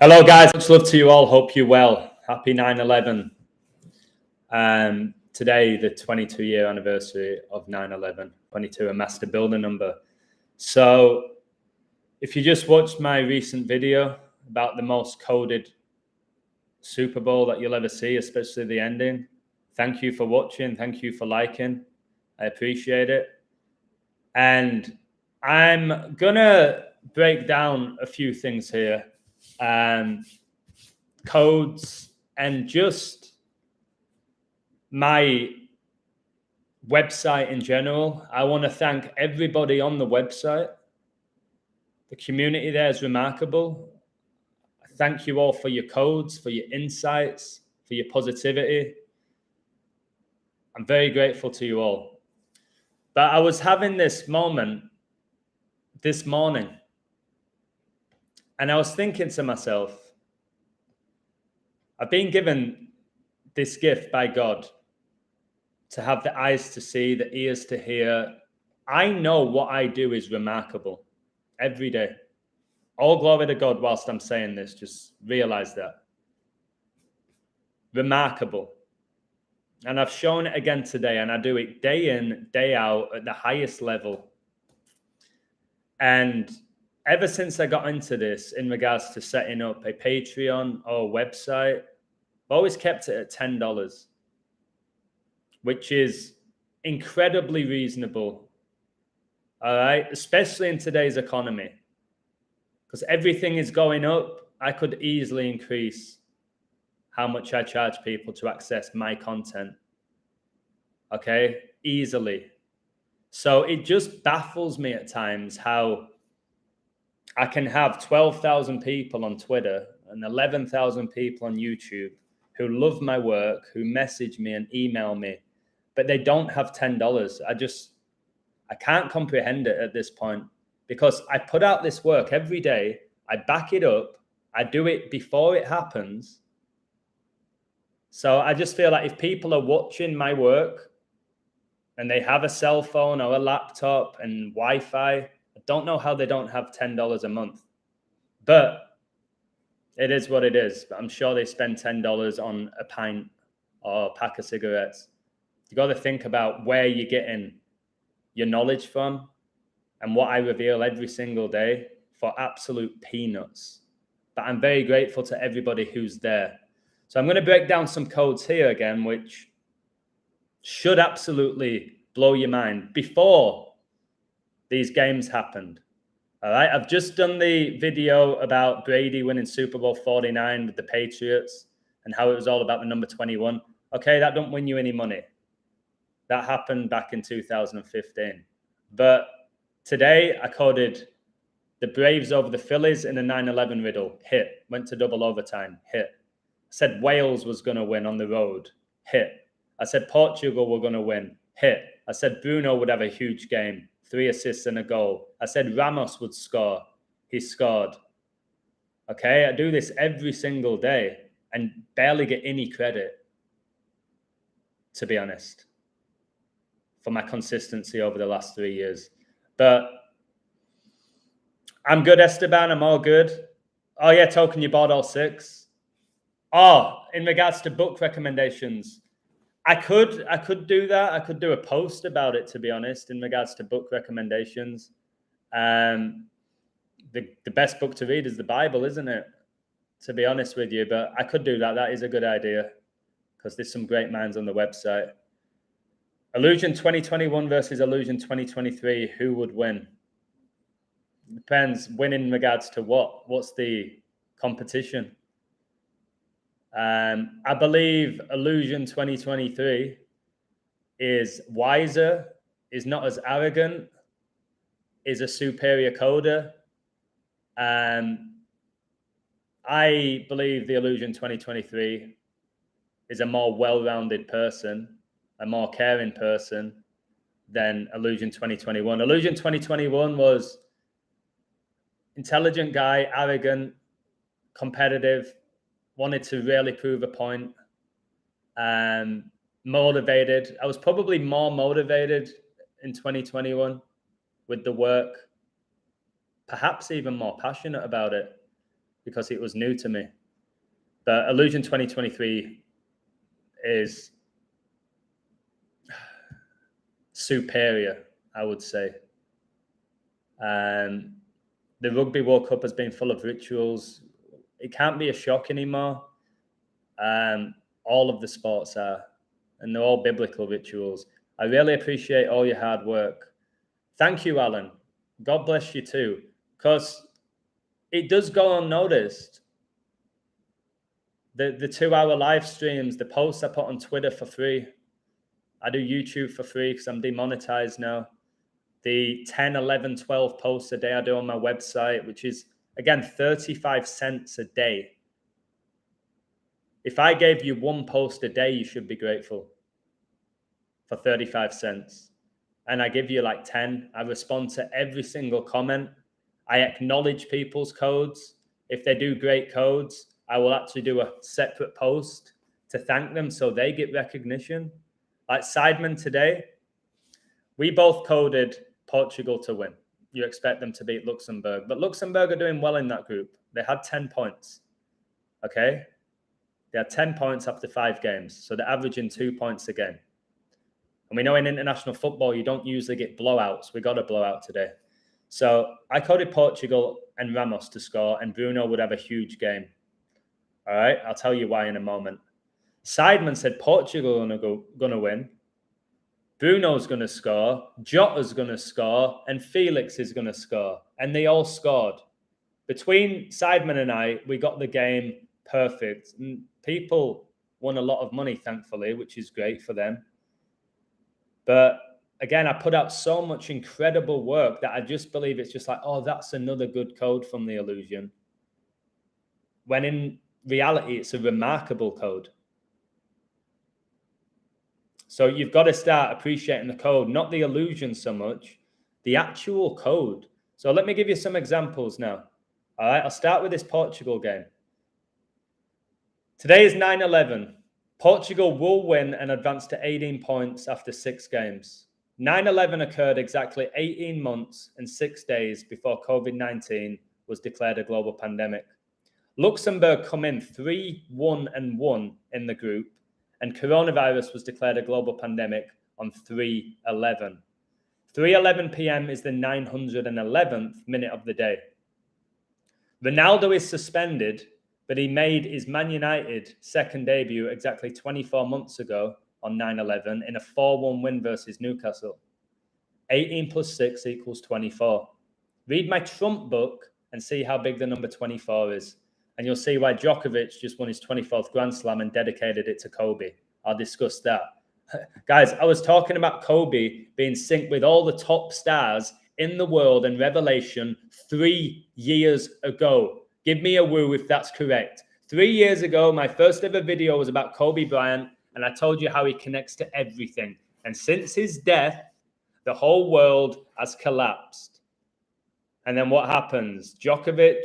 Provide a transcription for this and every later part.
Hello, guys. Much love to you all. Hope you're well. Happy 9/11. Today, the 22-year anniversary of 9/11. 22, a master builder number. So, if you just watched my recent video about the most coded Super Bowl that you'll ever see, especially the ending, thank you for watching. Thank you for liking. I appreciate it. And I'm gonna break down a few things here. Codes and just my website in general. I want to thank everybody on the website. The community there is remarkable. Thank you all for your codes, for your insights, for your positivity. I'm very grateful to you all. But I was having this moment this morning, and I was thinking to myself, I've been given this gift by God to have the eyes to see, the ears to hear. I know what I do is remarkable every day. All glory to God whilst I'm saying this. Just realize that. Remarkable. And I've shown it again today, and I do it day in, day out at the highest level. And ever since I got into this in regards to setting up a Patreon or a website, I've always kept it at $10, which is incredibly reasonable. All right, especially in today's economy, because everything is going up. I could easily increase how much I charge people to access my content. Okay, easily. So it just baffles me at times how I can have 12,000 people on Twitter and 11,000 people on YouTube who love my work, who message me and email me, but they don't have $10. I can't comprehend it at this point, because I put out this work every day. I back it up. I do it before it happens. So I just feel like if people are watching my work and they have a cell phone or a laptop and Wi-Fi, I don't know how they don't have $10 a month. But it is what it is. But I'm sure they spend $10 on a pint or a pack of cigarettes. You got to think about where you're getting your knowledge from and what I reveal every single day for absolute peanuts. But I'm very grateful to everybody who's there. So I'm going to break down some codes here again, which should absolutely blow your mind before these games happened. All right, I've just done the video about Brady winning Super Bowl 49 with the Patriots and how it was all about the number 21. Okay, that don't win you any money. That happened back in 2015. But today I coded the Braves over the Phillies in a 9/11 riddle. Hit. Went to double overtime. Hit. I said Wales was going to win on the road. Hit. I said Portugal were going to win. Hit. I said Bruno would have a huge game. 3 assists and a goal. I said Ramos would score. He scored. Okay, I do this every single day and barely get any credit, to be honest, for my consistency over the last 3 years. But I'm good, Esteban. I'm all good. Oh, yeah, Token, you bought all 6. Oh, in regards to book recommendations, I could do that. I could do a post about it, to be honest, in regards to book recommendations. The best book to read is the Bible, isn't it? To be honest with you, but I could do that. That is a good idea, because there's some great minds on the website. Illusion 2021 versus Illusion 2023. Who would win? Depends. Win in regards to what? What's the competition? I believe Illusion 2023 is wiser, is not as arrogant, is a superior coder. I believe the Illusion 2023 is a more well-rounded person, a more caring person than Illusion 2021. Illusion 2021 was intelligent guy, arrogant, competitive, wanted to really prove a point, motivated. I was probably more motivated in 2021 with the work, perhaps even more passionate about it. because it was new to me. But Illusion 2023 is superior, I would say. The Rugby World Cup has been full of rituals. It can't be a shock anymore. All of the sports are, and they're all biblical rituals. I really appreciate all your hard work. Thank you, Alan. God bless you too, because it does go unnoticed. The 2-hour live streams, the posts I put on Twitter for free. I do YouTube for free because I'm demonetized now. The 10, 11, 12 posts a day I do on my website, which is, again, 35 cents a day. If I gave you one post a day, you should be grateful for 35 cents. And I give you like 10. I respond to every single comment. I acknowledge people's codes. If they do great codes, I will actually do a separate post to thank them so they get recognition. Like Sidemen today, we both coded Portugal to win. You expect them to beat Luxembourg, but Luxembourg are doing well in that group. They had 10 points. Okay? They had 10 points after 5 games, so they're averaging 2 points a game. And we know in international football, you don't usually get blowouts. We got a blowout today. So I coded Portugal and Ramos to score, and Bruno would have a huge game. All right? I'll tell you why in a moment. Sideman said Portugal are going to win. Bruno's going to score, Jota's going to score, and Felix is going to score. And they all scored. Between Sideman and I, we got the game perfect. And people won a lot of money, thankfully, which is great for them. But again, I put out so much incredible work that I just believe it's just like, oh, that's another good code from the Illusion. When in reality, it's a remarkable code. So you've got to start appreciating the code, not the illusion so much, the actual code. So let me give you some examples now. All right, I'll start with this Portugal game. Today is 9/11. Portugal will win and advance to 18 points after 6 games. 9/11 occurred exactly 18 months and 6 days before COVID-19 was declared a global pandemic. Luxembourg come in 3-1-1 in the group, and coronavirus was declared a global pandemic on 3/11. 3:11 p.m. is the 911th minute of the day. Ronaldo is suspended, but he made his Man United second debut exactly 24 months ago on 9/11 in a 4-1 win versus Newcastle. 18 plus 6 equals 24. Read my Trump book and see how big the number 24 is. And you'll see why Djokovic just won his 24th Grand Slam and dedicated it to Kobe. I'll discuss that. Guys, I was talking about Kobe being synced with all the top stars in the world and Revelation 3 years ago. Give me a woo if that's correct. 3 years ago, my first ever video was about Kobe Bryant, and I told you how he connects to everything. And since his death, the whole world has collapsed. And then what happens? Djokovic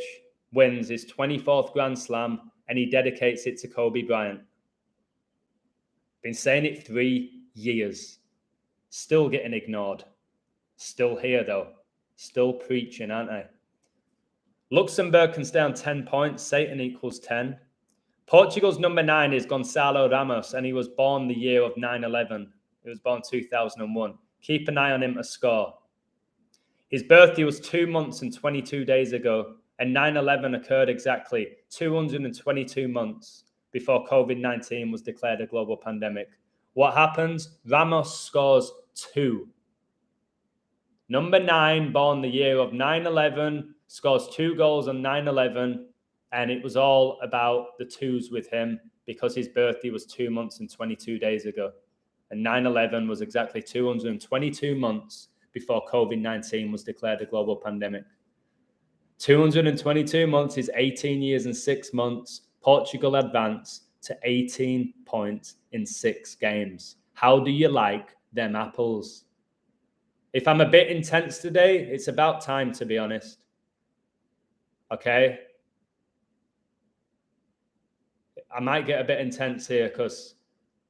wins his 24th Grand Slam, and he dedicates it to Kobe Bryant. Been saying it 3 years. Still getting ignored. Still here, though. Still preaching, aren't I? Luxembourg can stay on 10 points. Satan equals 10. Portugal's number 9 is Gonçalo Ramos, and he was born the year of 9/11. He was born 2001. Keep an eye on him to score. His birthday was 2 months and 22 days ago, and 9/11 occurred exactly 222 months before COVID-19 was declared a global pandemic. What happens? Ramos scores 2. Number 9, born the year of 9/11, scores 2 goals on 9/11, and it was all about the 2s with him because his birthday was 2 months and 22 days ago. And 9/11 was exactly 222 months before COVID-19 was declared a global pandemic. 222 months is 18 years and 6 months. Portugal advanced to 18 points in 6 games. How do you like them apples? If I'm a bit intense today, it's about time, to be honest. Okay? I might get a bit intense here because,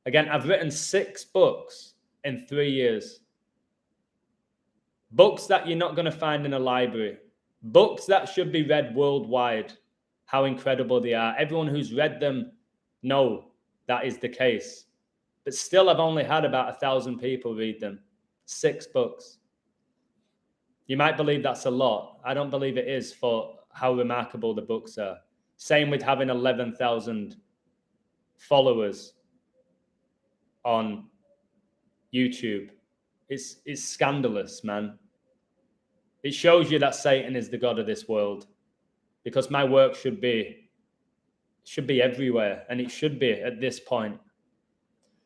again, I've written 6 books in 3 years. Books that you're not going to find in a library. Books that should be read worldwide. how incredible they are. Everyone who's read them know that is the case. But still, I've only had about 1,000 people read them. 6 books. You might believe that's a lot. I don't believe it is for how remarkable the books are. Same with having 11,000 followers on YouTube. It's scandalous, man. It shows you that Satan is the god of this world, because my work should be everywhere, and it should be at this point.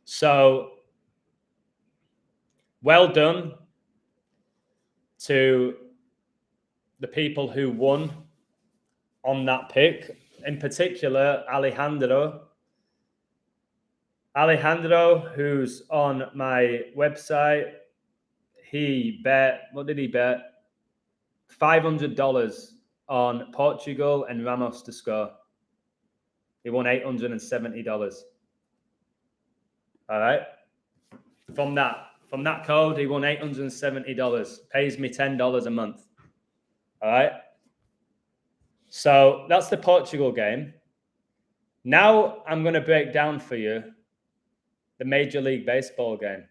So, well done to the people who won on that pick. In particular, Alejandro, who's on my website, he bet, what did he bet? $500 on Portugal and Ramos to score. He won $870. All right. From that code, he won $870. Pays me $10 a month. All right. So that's the Portugal game. Now I'm going to break down for you the Major League Baseball game,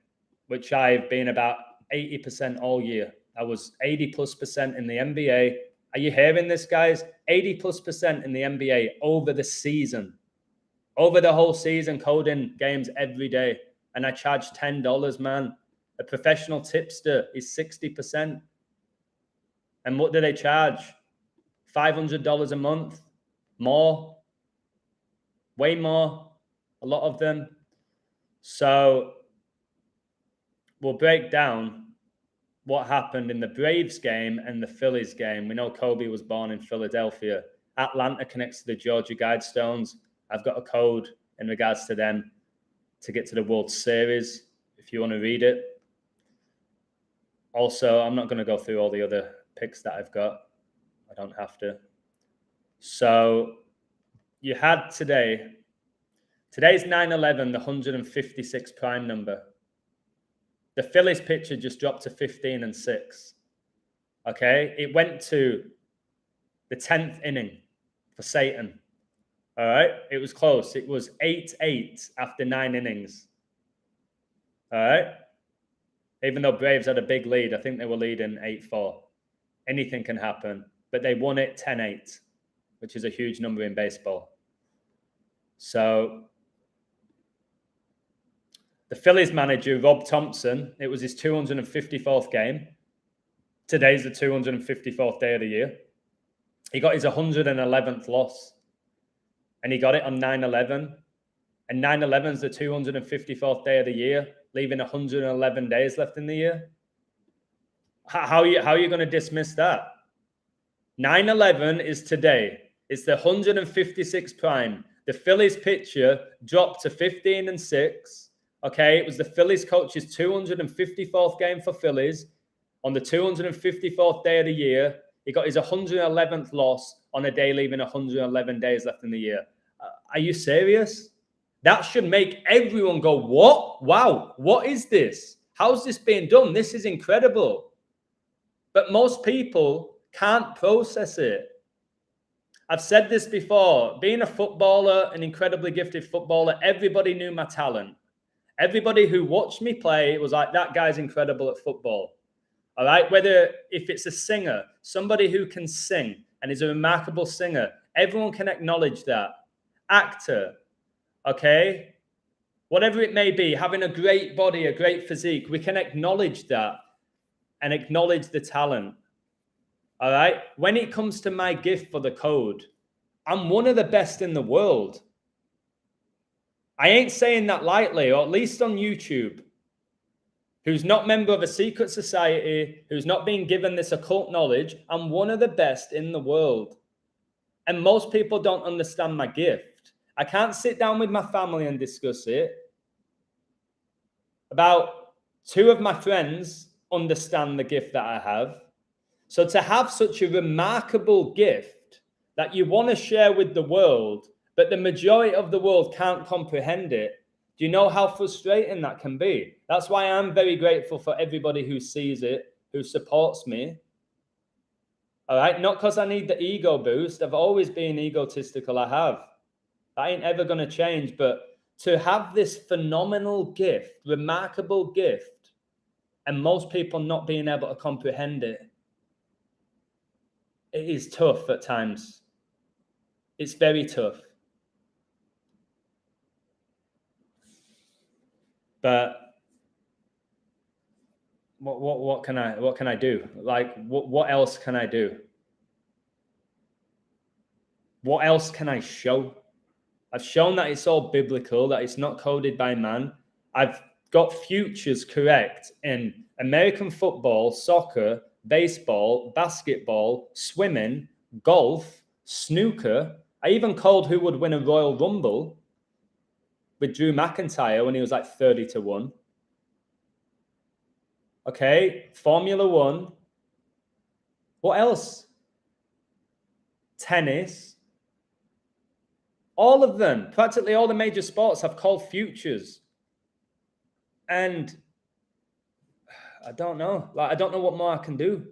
which I've been about 80% all year. I was 80+% in the NBA. Are you hearing this, guys? 80+% in the NBA over the season. Over the whole season, coding games every day. And I charge $10, man. A professional tipster is 60%. And what do they charge? $500 a month? More? Way more. A lot of them. So we'll break down what happened in the Braves game and the Phillies game. We know Kobe was born in Philadelphia. Atlanta connects to the Georgia Guidestones. I've got a code in regards to them to get to the World Series, if you want to read it. Also, I'm not going to go through all the other picks that I've got. I don't have to. So you had today. Today's 9/11, the 156 prime number. The Phillies pitcher just dropped to 15-6. Okay? It went to the 10th inning for Satan. All right? It was close. It was 8-8 after 9 innings. All right? Even though Braves had a big lead, I think they were leading 8-4. Anything can happen. But they won it 10-8, which is a huge number in baseball. So the Phillies manager, Rob Thompson, it was his 254th game. Today's the 254th day of the year. He got his 111th loss. And he got it on 9/11. And 9/11 is the 254th day of the year, leaving 111 days left in the year. How are you going to dismiss that? 9/11 is today. It's the 156th prime. The Phillies pitcher dropped to 15-6. Okay, it was the Phillies coach's 254th game for Phillies on the 254th day of the year. He got his 111th loss on a day leaving 111 days left in the year. Are you serious? That should make everyone go, what? Wow, what is this? How's this being done? This is incredible. But most people can't process it. I've said this before. Being a footballer, an incredibly gifted footballer, everybody knew my talent. Everybody who watched me play was like, that guy's incredible at football. All right? Whether if it's a singer, somebody who can sing and is a remarkable singer, everyone can acknowledge that. Actor, okay? Whatever it may be, having a great body, a great physique, we can acknowledge that and acknowledge the talent. All right? When it comes to my gift for the code, I'm one of the best in the world. I ain't saying that lightly, or at least on YouTube. Who's not member of a secret society, who's not being given this occult knowledge, I'm one of the best in the world. And most people don't understand my gift. I can't sit down with my family and discuss it. About 2 of my friends understand the gift that I have. So to have such a remarkable gift that you want to share with the world, but the majority of the world can't comprehend it, do you know how frustrating that can be? That's why I'm very grateful for everybody who sees it, who supports me. All right, not because I need the ego boost. I've always been egotistical. I have. That ain't ever going to change. But to have this phenomenal gift, remarkable gift, and most people not being able to comprehend it, it is tough at times. It's very tough. But what can I do? Like what else can I do? What else can I show? I've shown that it's all biblical, that it's not coded by man. I've got futures correct in American football, soccer, baseball, basketball, swimming, golf, snooker. I even called who would win a Royal Rumble with Drew McIntyre when he was like 30-1. Okay, Formula One. What else? Tennis. All of them, practically all the major sports have called futures. And I don't know. Like, I don't know what more I can do.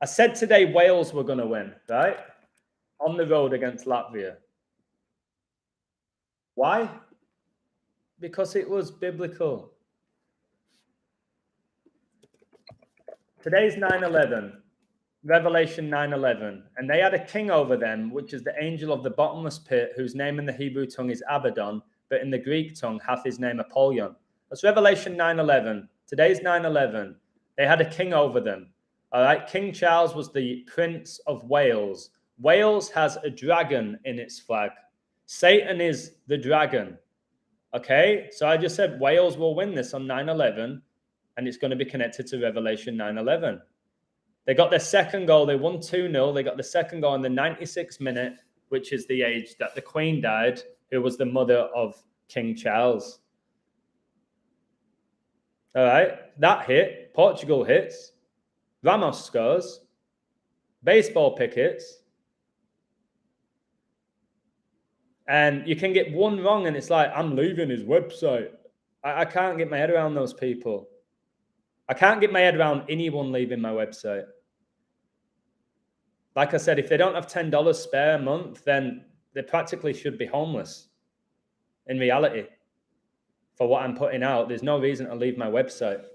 I said today Wales were going to win, right? On the road against Latvia. Why? Because it was biblical. Today's 9/11, Revelation 9/11, and they had a king over them, which is the angel of the bottomless pit, whose name in the Hebrew tongue is Abaddon, but in the Greek tongue hath his name Apollyon. That's Revelation 9/11. Today's 9/11. They had a king over them. All right, King Charles was the Prince of Wales. Wales has a dragon in its flag. Satan is the dragon. Okay, so I just said Wales will win this on 9/11, and it's going to be connected to Revelation 9/11. They got their second goal. They won 2-0. They got the second goal in the 96th minute, which is the age that the Queen died, who was the mother of King Charles. All right, that hit. Portugal hits. Ramos scores. Baseball pickets. And you can get one wrong, and it's like, I'm leaving his website. I can't get my head around those people. I can't get my head around anyone leaving my website. Like I said, if they don't have $10 spare a month, then they practically should be homeless. In reality, for what I'm putting out, there's no reason to leave my website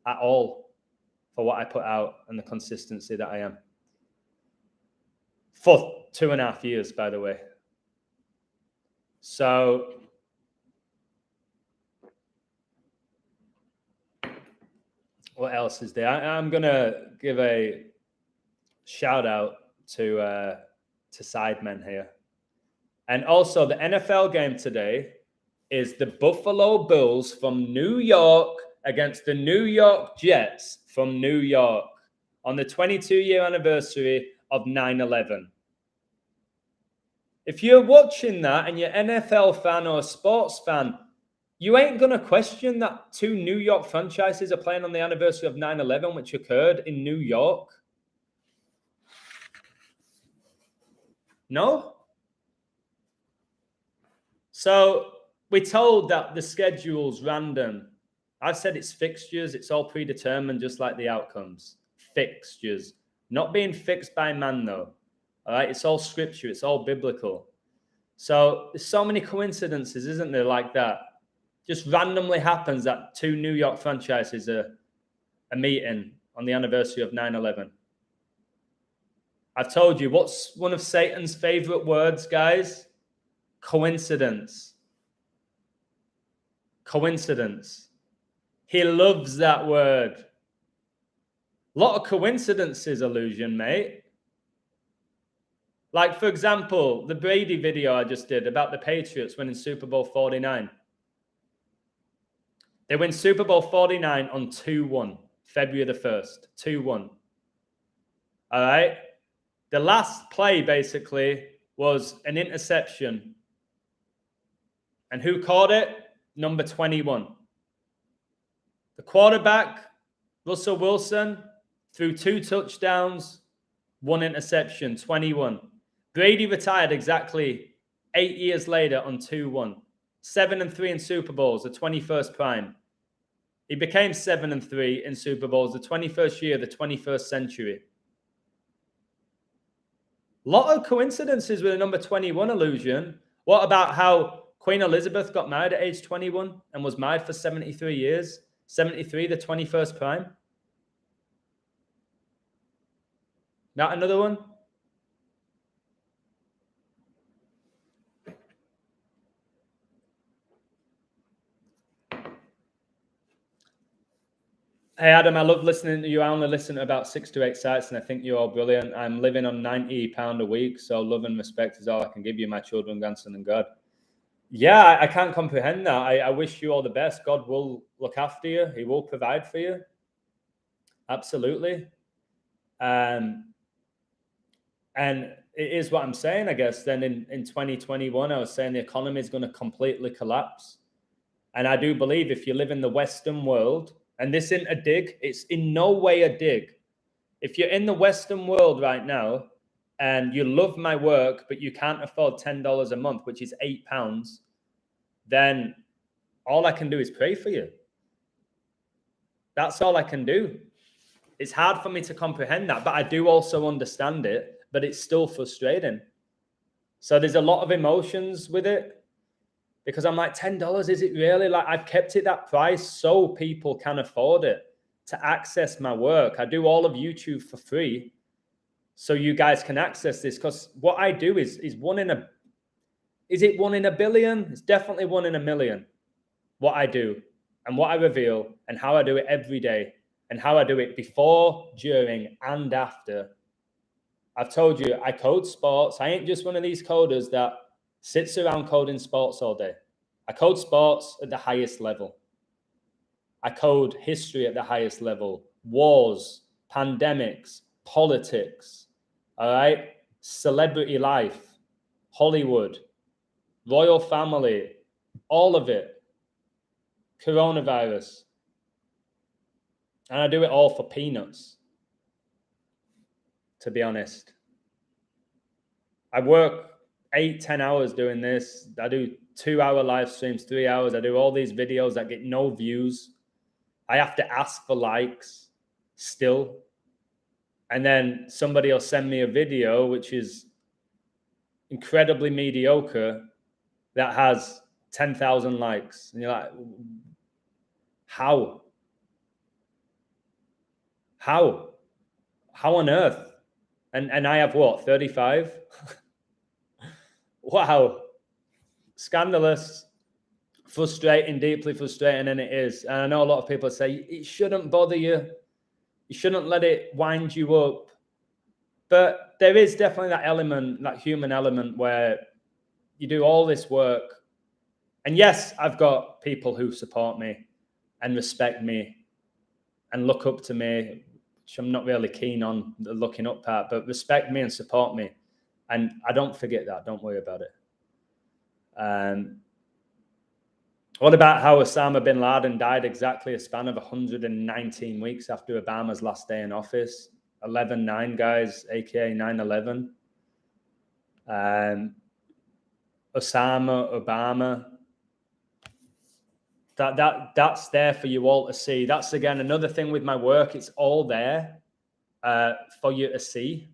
at all for what I put out and the consistency that I am. For 2.5 years, by the way. So what else is there? I'm going to give a shout out to Sidemen here. And also the NFL game today is the Buffalo Bills from New York against the New York Jets from New York on the 22-year anniversary of 9/11. If you're watching that and you're an NFL fan or a sports fan, you ain't going to question that two New York franchises are playing on the anniversary of 9/11, which occurred in New York. No? So we're told that the schedule's random. I've said it's fixtures. It's all predetermined, just like the outcomes. Fixtures. Not being fixed by man, though. All right? It's all scripture. It's all biblical. So there's so many coincidences, isn't there, like that? Just randomly happens that two New York franchises are meeting on the anniversary of 9/11. I've told you, what's one of Satan's favorite words, guys? Coincidence. Coincidence. He loves that word. A lot of coincidences, Illusion, mate. Like, for example, the Brady video I just did about the Patriots winning Super Bowl 49. They win Super Bowl 49 on 2-1, February the 1st, 2-1. All right? The last play, basically, was an interception. And who caught it? Number 21. The quarterback, Russell Wilson, threw 2 touchdowns, 1 interception, 21. Brady retired exactly 8 years later on 2-1. 7-3 in Super Bowls, the 21st prime. He became 7-3 in Super Bowls, the 21st year, the 21st century. lot of coincidences with the number 21 illusion. What about how Queen Elizabeth got married at age 21 and was married for 73 years? 73, the 21st prime. Not another one? Hey, Adam, I love listening to you. I only listen to about 6 to 8 sites, and I think you're all brilliant. I'm living on £90 a week, so love and respect is all I can give you, my children, grandson, and God. Yeah, I can't comprehend that. I wish you all the best. God will look after you. He will provide for you. Absolutely. And it is what I'm saying, I guess. Then in 2021, I was saying the economy is going to completely collapse. And I do believe if you live in the Western world, and this isn't a dig, it's in no way a dig. If you're in the Western world right now and you love my work, but you can't afford $10 a month, which is £8, then all I can do is pray for you. That's all I can do. It's hard for me to comprehend that, but I do also understand it, but it's still frustrating. So there's a lot of emotions with it. Because I'm like, $10, is it really? Like, I've kept it that price so people can afford it to access my work. I do all of YouTube for free so you guys can access this. Because what I do is it 1 in a billion? It's definitely 1 in a million. What I do and what I reveal and how I do it every day and how I do it before, during, and after. I've told you, I code sports. I ain't just one of these coders that sits around coding sports all day. I code sports at the highest level. I code history at the highest level. Wars, pandemics, politics, all right? Celebrity life, Hollywood, royal family, all of it. Coronavirus. And I do it all for peanuts, to be honest. I work 8-10 hours doing this. I do 2-hour live streams, 3 hours. I do all these videos that get no views. I have to ask for likes still. And then somebody will send me a video which is incredibly mediocre that has 10,000 likes. And you're like, how? How? How on earth? And I have what, 35? Wow. Scandalous, frustrating, deeply frustrating, and it is. And I know a lot of people say, it shouldn't bother you. You shouldn't let it wind you up. But there is definitely that element, that human element where you do all this work. And yes, I've got people who support me and respect me and look up to me, which I'm not really keen on the looking up part, but respect me and support me. And I don't forget that. Don't worry about it. What about how Osama bin Laden died exactly a span of 119 weeks after Obama's last day in office? 11/9, guys, aka 9/11. Osama, Obama. That's there for you all to see. That's again another thing with my work. It's all there for you to see.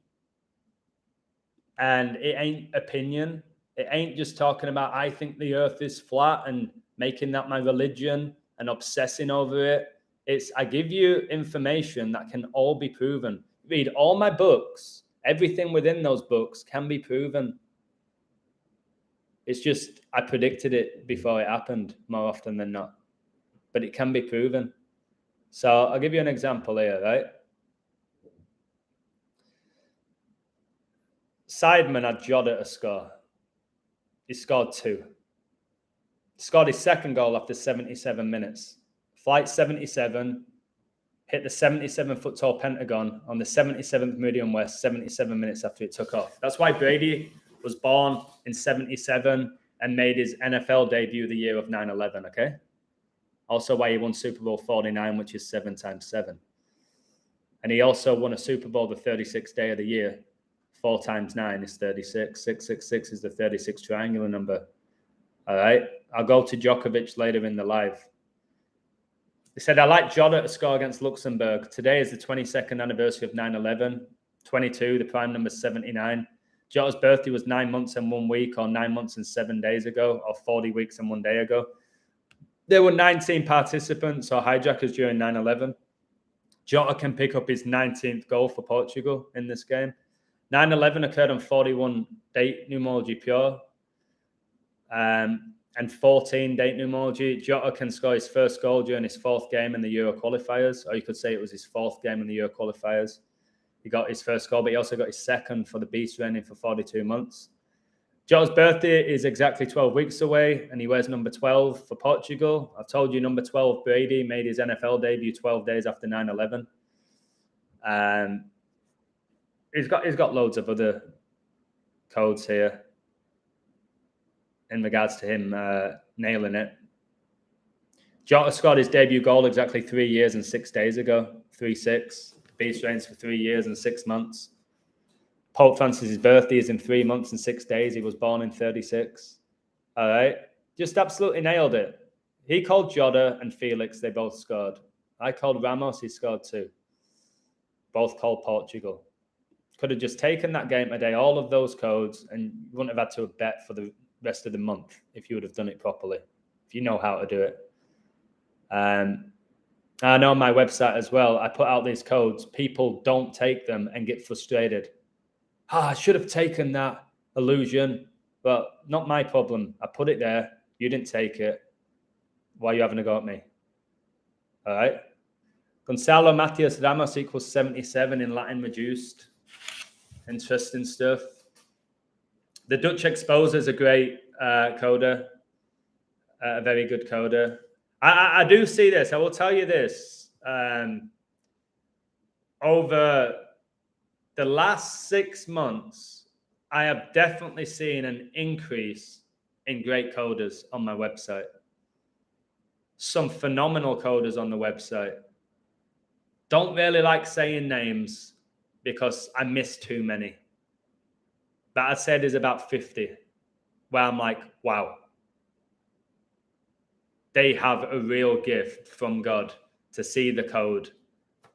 And it ain't opinion. It ain't just talking about, I think the earth is flat and making that my religion and obsessing over it. It's, I give you information that can all be proven. Read all my books. Everything within those books can be proven. It's just, I predicted it before it happened more often than not. But it can be proven. So I'll give you an example here, right? Sideman had Jota to score. He scored 2. He scored his second goal after 77 minutes. Flight 77, hit the 77-foot tall Pentagon on the 77th Meridian West 77 minutes after it took off. That's why Brady was born in 77 and made his NFL debut the year of 9/11, okay? Also why he won Super Bowl 49, which is 7 times 7. And he also won a Super Bowl the 36th day of the year. 4 times 9 is 36. 666 is the 36 triangular number. All right. I'll go to Djokovic later in the live. He said, I like Jota to score against Luxembourg. Today is the 22nd anniversary of 9/11. 22, the prime number is 79. Jota's birthday was 9 months and 1 week, or 9 months and 7 days ago, or 40 weeks and 1 day ago. There were 19 participants or hijackers during 9/11. Jota can pick up his 19th goal for Portugal in this game. 9/11 occurred on 41 date numerology pure and 14 date numerology. Jota can score his first goal during his 4th game in the Euro qualifiers, or you could say it was his 4th game in the Euro qualifiers. He got his first goal, but he also got his 2nd for the Beast reigning for 42 months. Jota's birthday is exactly 12 weeks away, and he wears number 12 for Portugal. I've told you number 12, Brady, made his NFL debut 12 days after 9/11. He's got loads of other codes here in regards to him nailing it. Jota scored his debut goal exactly 3 years and 6 days ago, 3-6. Beast reigns for 3 years and 6 months. Pope Francis's birthday is in 3 months and 6 days. He was born in 36. All right. Just absolutely nailed it. He called Jota and Felix. They both scored. I called Ramos. He scored 2. Both called Portugal. Could have just taken that game today, all of those codes, and you wouldn't have had to bet for the rest of the month if you would have done it properly, if you know how to do it. I know on my website as well, I put out these codes. People don't take them and get frustrated. I should have taken that illusion, but not my problem. I put it there. You didn't take it. Why are you having a go at me? All right. Gonzalo Matias Ramos equals 77 in Latin reduced. Interesting stuff. The Dutch Exposer is a great coder, a very good coder. I do see this. I will tell you this. Over the last 6 months, I have definitely seen an increase in great coders on my website. Some phenomenal coders on the website. Don't really like saying names because I miss too many. But I'd say there's about 50 where I'm like, wow. They have a real gift from God to see the code.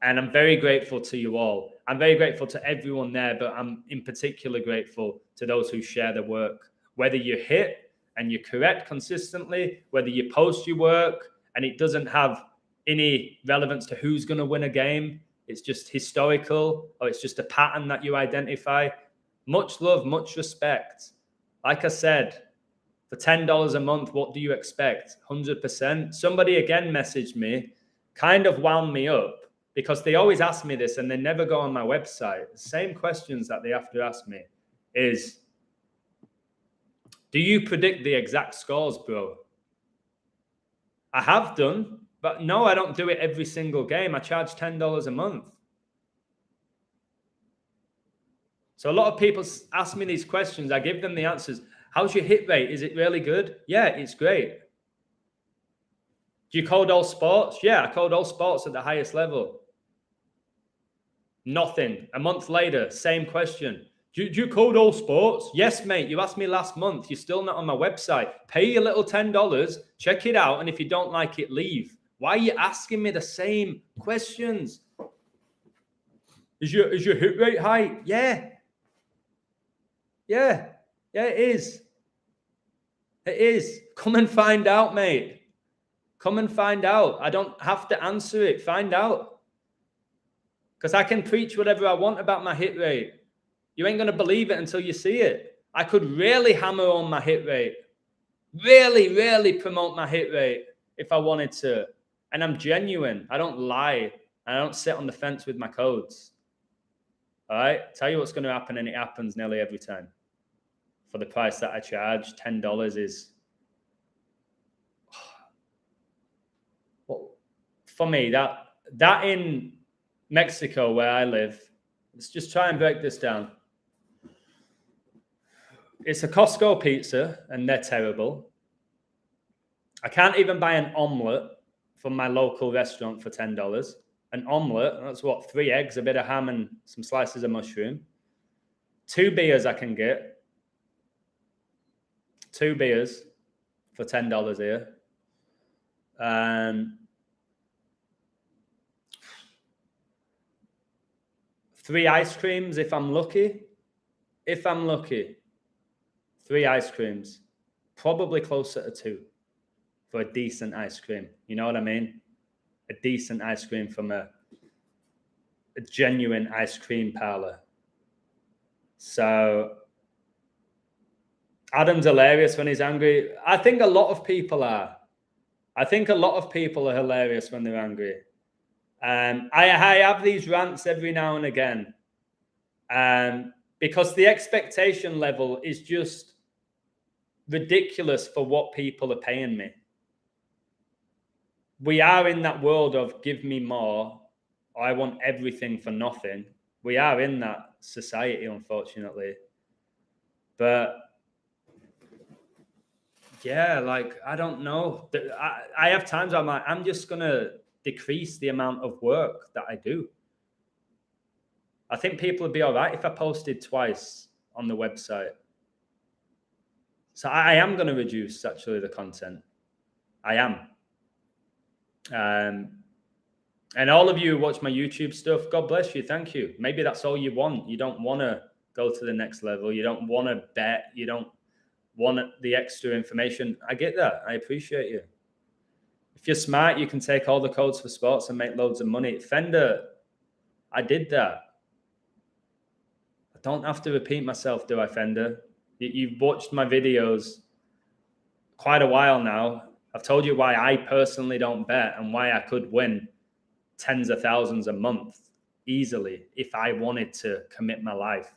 And I'm very grateful to you all. I'm very grateful to everyone there, but I'm in particular grateful to those who share the work. Whether you hit and you're correct consistently, whether you post your work and it doesn't have any relevance to who's going to win a game, it's just historical, or it's just a pattern that you identify. Much love, much respect. Like I said, for $10 a month, what do you expect? 100%. Somebody again messaged me, kind of wound me up, because they always ask me this and they never go on my website. The same questions that they have to ask me is, do you predict the exact scores, bro? I have done, but no, I don't do it every single game. I charge $10 a month. So a lot of people ask me these questions. I give them the answers. How's your hit rate? Is it really good? Yeah, it's great. Do you code all sports? Yeah, I code all sports at the highest level. Nothing. A month later, same question. Do you code all sports? Yes, mate. You asked me last month. You're still not on my website. Pay your little $10. Check it out. And if you don't like it, leave. Why are you asking me the same questions? Is your hit rate high? Yeah. Yeah, it is. It is. Come and find out, mate. Come and find out. I don't have to answer it. Find out. Because I can preach whatever I want about my hit rate. You ain't going to believe it until you see it. I could really hammer on my hit rate. Really promote my hit rate if I wanted to. And I'm genuine. I don't lie. I don't sit on the fence with my codes. All right? Tell you what's going to happen, and it happens nearly every time. For the price that I charge, $10 is... Well, for me, that in Mexico where I live, let's just try and break this down. It's a Costco pizza, and they're terrible. I can't even buy an omelet from my local restaurant for $10. An omelet, that's what, 3 eggs, a bit of ham, and some slices of mushroom. 2 beers I can get. 2 beers for $10 here. 3 ice creams if I'm lucky. if I'm lucky, 3 ice creams, probably closer to 2 for a decent ice cream. You know what I mean? A decent ice cream from a genuine ice cream parlor. So Adam's hilarious when he's angry. I think a lot of people are. I think a lot of people are hilarious when they're angry. I have these rants every now and again because the expectation level is just ridiculous for what people are paying me. We are in that world of give me more. I want everything for nothing. We are in that society, unfortunately. But yeah, like, I don't know. I have times I'm like, I'm just going to decrease the amount of work that I do. I think people would be all right if I posted twice on the website. So I am going to reduce actually the content. I am. And all of you who watch my YouTube stuff, God bless you. Thank you. Maybe that's all you want. You don't want to go to the next level. You don't want to bet. You don't want the extra information. I get that. I appreciate you. If you're smart, you can take all the codes for sports and make loads of money. Fender, I did that. I don't have to repeat myself, do I, Fender? You've watched my videos quite a while now. I've told you why I personally don't bet and why I could win tens of thousands a month easily if I wanted to commit my life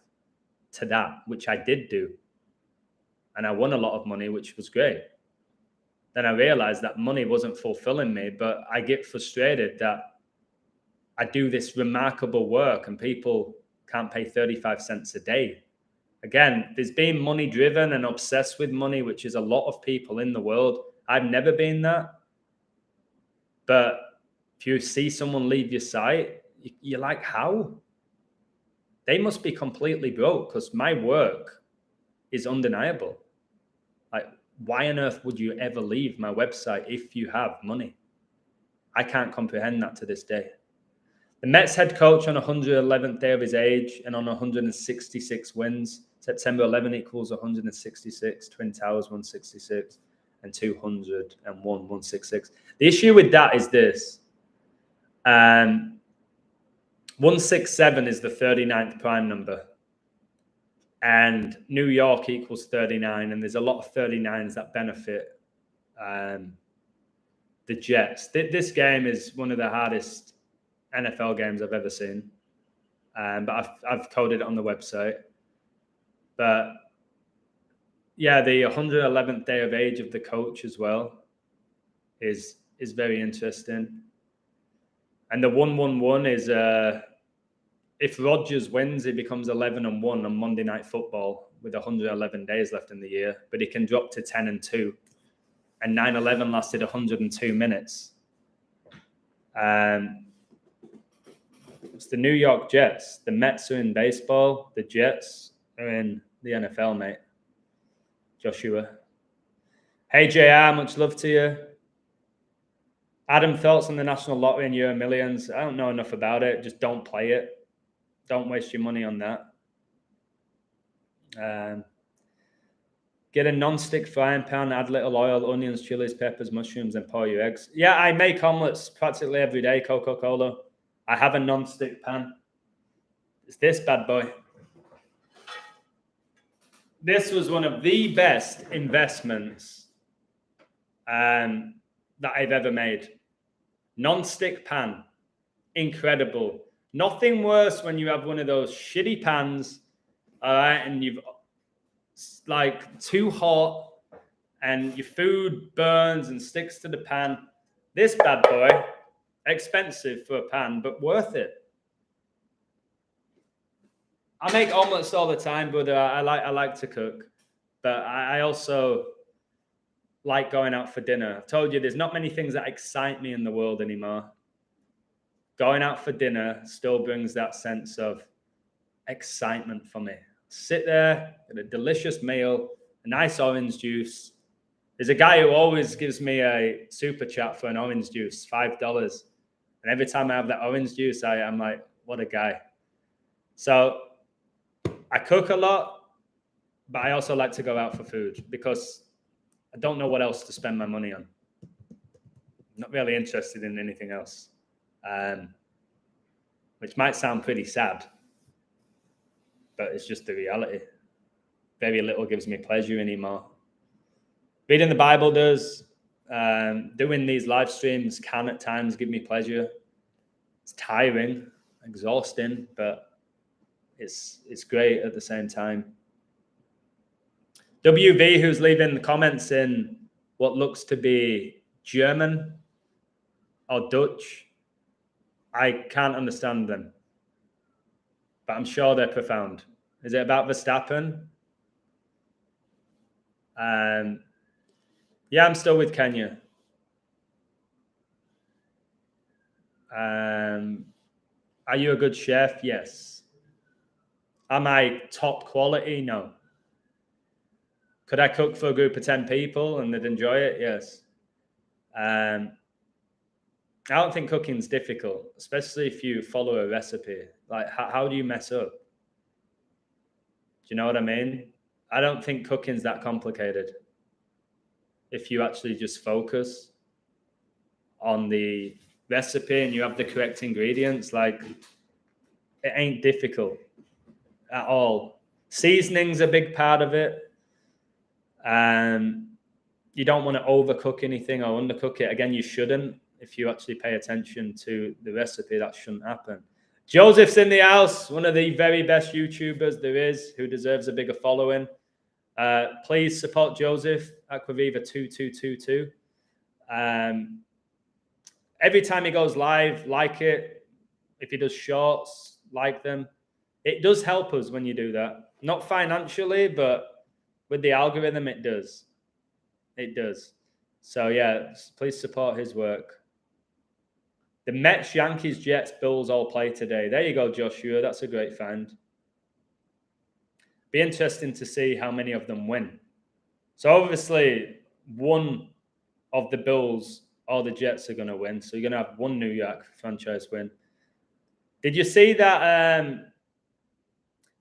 to that, which I did do. And I won a lot of money, which was great. Then I realized that money wasn't fulfilling me, but I get frustrated that I do this remarkable work and people can't pay 35 cents a day. Again, there's been money driven and obsessed with money, which is a lot of people in the world. I've never been that. But if you see someone leave your site, you're like, how? They must be completely broke because my work is undeniable. Like, why on earth would you ever leave my website if you have money? I can't comprehend that to this day. The Mets head coach on 111th day of his age and on 166 wins. September 11 equals 166, Twin Towers 166, and 201, 166. The issue with that is this. 167 is the 39th prime number. And New York equals 39, and there's a lot of 39s that benefit the Jets. This game is one of the hardest NFL games I've ever seen, but I've coded it on the website. But yeah, the 111th day of age of the coach as well is very interesting. And the 111 is if Rodgers wins, he becomes 11-1 on Monday Night Football with 111 days left in the year, but he can drop to 10-2. And 9/11 lasted 102 minutes. It's the New York Jets. The Mets are in baseball. The Jets are in the NFL, mate. Joshua. Hey, JR, much love to you. Adam, thoughts on the National Lottery and Euro Millions? I don't know enough about it. Just don't play it. Don't waste your money on that. Get a non-stick frying pan, add little oil, onions, chilies, peppers, mushrooms, and pour your eggs. Yeah, I make omelets practically every day, Coca-Cola. I have a non-stick pan. It's this bad boy. This was one of the best investments that I've ever made. Non-stick pan. Incredible. Nothing worse when you have one of those shitty pans, all right, and you've like too hot and your food burns and sticks to the pan. This bad boy, expensive for a pan, but worth it. I make omelets all the time, but I like to cook. But I also like going out for dinner. I've told you there's not many things that excite me in the world anymore. Going out for dinner still brings that sense of excitement for me. Sit there, get a delicious meal, a nice orange juice. There's a guy who always gives me a super chat for an orange juice, $5. And every time I have that orange juice, I'm like, what a guy. So I cook a lot. But I also like to go out for food because I don't know what else to spend my money on. I'm not really interested in anything else, which might sound pretty sad, but it's just the reality. Very little gives me pleasure anymore. Reading the Bible does. Doing these live streams can at times give me pleasure. It's tiring, exhausting, but it's great at the same time. WV, who's leaving the comments in what looks to be German or Dutch, I can't understand them, but I'm sure they're profound. Is it about Verstappen? Yeah, I'm still with Kenya. Are you a good chef? Yes. Am I top quality? No. Could I cook for a group of 10 people and they'd enjoy it? Yes. I don't think cooking's difficult, especially if you follow a recipe. Like, how do you mess up? Do you know what I mean? I don't think cooking's that complicated. If you actually just focus on the recipe and you have the correct ingredients, like, it ain't difficult at all. Seasoning's a big part of it. You don't want to overcook anything or undercook it. Again, you shouldn't. If you actually pay attention to the recipe, that shouldn't happen. Joseph's in the house, one of the very best YouTubers there is, who deserves a bigger following. Please support Joseph, Aquaviva2222. Every time he goes live, like it. If he does shorts, like them. It does help us when you do that. Not financially, but with the algorithm, it does. It does. So, yeah, please support his work. The Mets, Yankees, Jets, Bills all play today. There you go, Joshua. That's a great find. Be interesting to see how many of them win. So, obviously, one of the Bills or the Jets are going to win. So, you're going to have one New York franchise win. Did you see that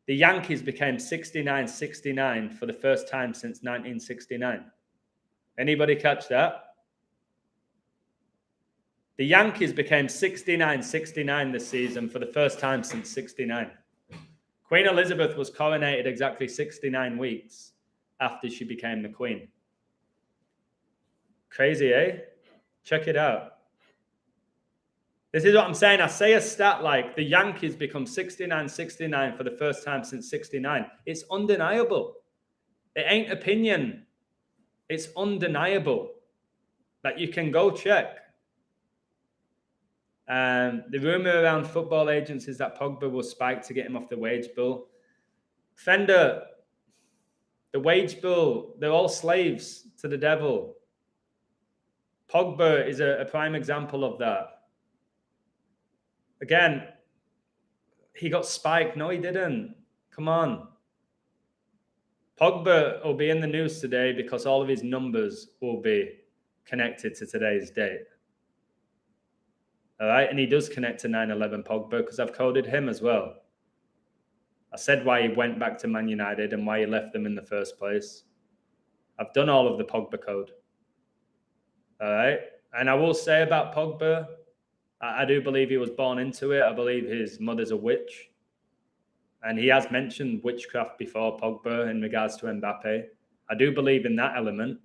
the Yankees became 69-69 for the first time since 1969? Anybody catch that? The Yankees became 69-69 this season for the first time since 69. Queen Elizabeth was coronated exactly 69 weeks after she became the queen. Crazy, eh? Check it out. This is what I'm saying. I say a stat like the Yankees become 69-69 for the first time since 69. It's undeniable. It ain't opinion. It's undeniable. Like, you can go check. The rumor around football agents is that Pogba will spike to get him off the wage bill. Fender, the wage bill, they're all slaves to the devil. Pogba is a prime example of that. Again, he got spiked. No, he didn't. Come on. Pogba will be in the news today because all of his numbers will be connected to today's date. All right, and he does connect to 9/11 Pogba because I've coded him as well. I said why he went back to Man United and why he left them in the first place. I've done all of the Pogba code. All right, and I will say about Pogba, I do believe he was born into it. I believe his mother's a witch. And he has mentioned witchcraft before, Pogba, in regards to Mbappe. I do believe in that element,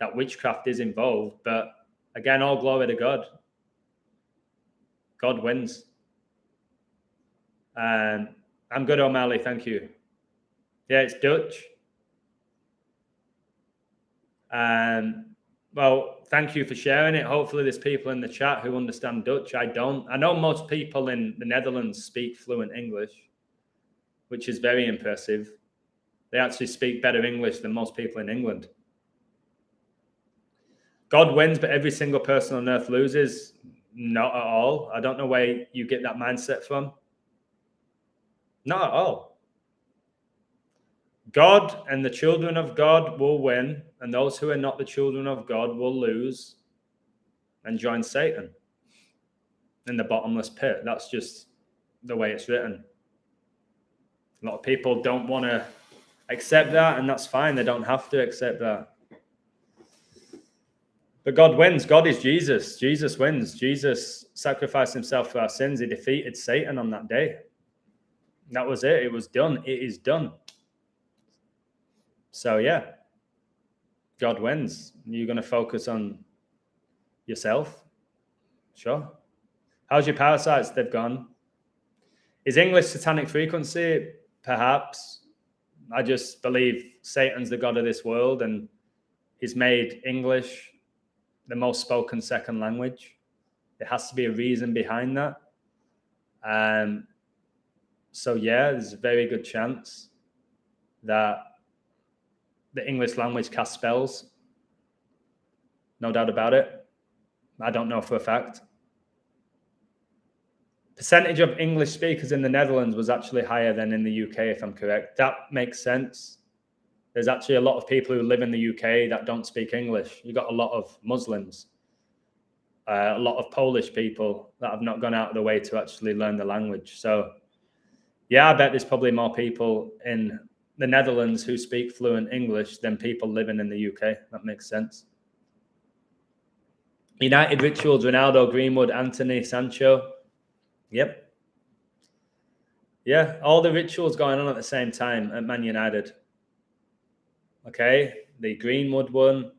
that witchcraft is involved. But again, all glory to God. God wins. I'm good, O'Malley. Thank you. Yeah, it's Dutch. Well, thank you for sharing it. Hopefully there's people in the chat who understand Dutch. I don't. I know most people in the Netherlands speak fluent English, which is very impressive. They actually speak better English than most people in England. God wins, but every single person on earth loses. Not at all. I don't know where you get that mindset from. Not at all. God and the children of God will win, and those who are not the children of God will lose and join Satan in the bottomless pit. That's just the way it's written. A lot of people don't want to accept that, and that's fine. They don't have to accept that. But God wins. God is Jesus. Jesus wins. Jesus sacrificed himself for our sins. He defeated Satan on that day. That was it. It was done. It is done. So, yeah, God wins. You're going to focus on yourself? Sure. How's your parasites? They've gone. Is English satanic frequency? Perhaps. I just believe Satan's the god of this world, and he's made English the most spoken second language. There has to be a reason behind that. So yeah, there's a very good chance that the English language casts spells. No doubt about it. I don't know for a fact. Percentage of English speakers in the Netherlands was actually higher than in the UK, if I'm correct. That makes sense. There's actually a lot of people who live in the UK that don't speak English. You've got a lot of Muslims, a lot of Polish people that have not gone out of the way to actually learn the language. So, yeah, I bet there's probably more people in the Netherlands who speak fluent English than people living in the UK. That makes sense. United rituals, Ronaldo, Greenwood, Anthony, Sancho. Yep. Yeah, all the rituals going on at the same time at Man United. Okay, the Greenwood one.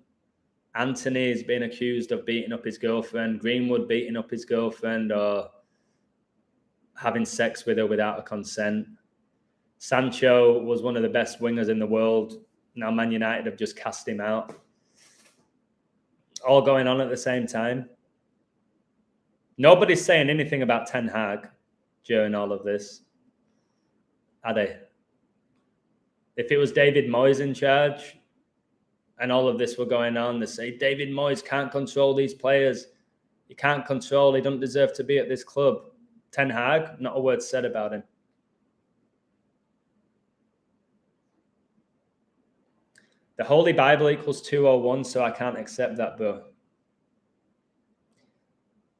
Anthony is being accused of beating up his girlfriend. Greenwood beating up his girlfriend or having sex with her without her consent. Sancho was one of the best wingers in the world. Now Man United have just cast him out. All going on at the same time. Nobody's saying anything about Ten Hag during all of this, are they? If it was David Moyes in charge and all of this were going on, they say David Moyes can't control these players. He can't control. He doesn't deserve to be at this club. Ten Hag, not a word said about him. The Holy Bible equals 201, so I can't accept that, bro.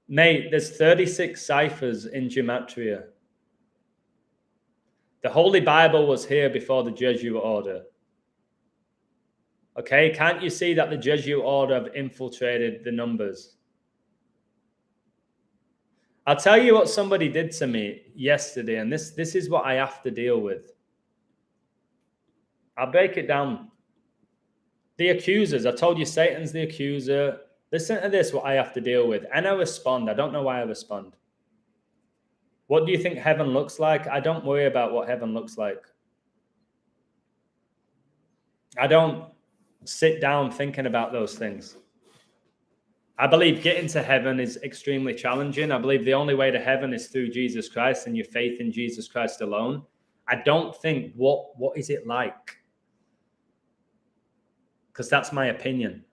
Mate, there's 36 ciphers in Gematria. The Holy Bible was here before the Jesuit order. Okay, can't you see that the Jesuit order have infiltrated the numbers? I'll tell you what somebody did to me yesterday, and this is what I have to deal with. I'll break it down. The accusers, I told you Satan's the accuser. Listen to this, what I have to deal with. And I respond. I don't know why I respond. What do you think heaven looks like? I don't worry about what heaven looks like. I don't sit down thinking about those things. I believe getting to heaven is extremely challenging. I believe the only way to heaven is through Jesus Christ and your faith in Jesus Christ alone. I don't think what is it like? Because that's my opinion.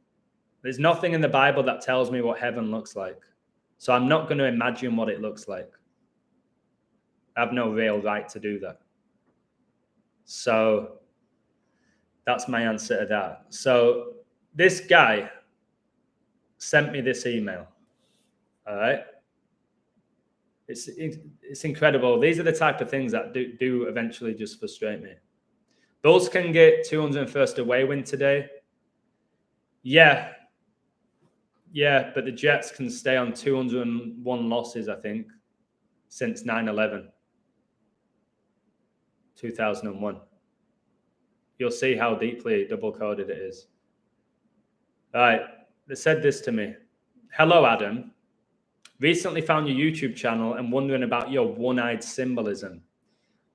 There's nothing in the Bible that tells me what heaven looks like. So I'm not going to imagine what it looks like. I have no real right to do that. So that's my answer to that. So this guy sent me this email. All right. It's incredible. These are the type of things that do eventually just frustrate me. Bulls can get 201st away win today. Yeah, but the Jets can stay on 201 losses, I think, since 9/11, 2001. You'll see how deeply double-coded it is. All right, they said this to me. Hello, Adam. Recently found your YouTube channel and wondering about your one-eyed symbolism.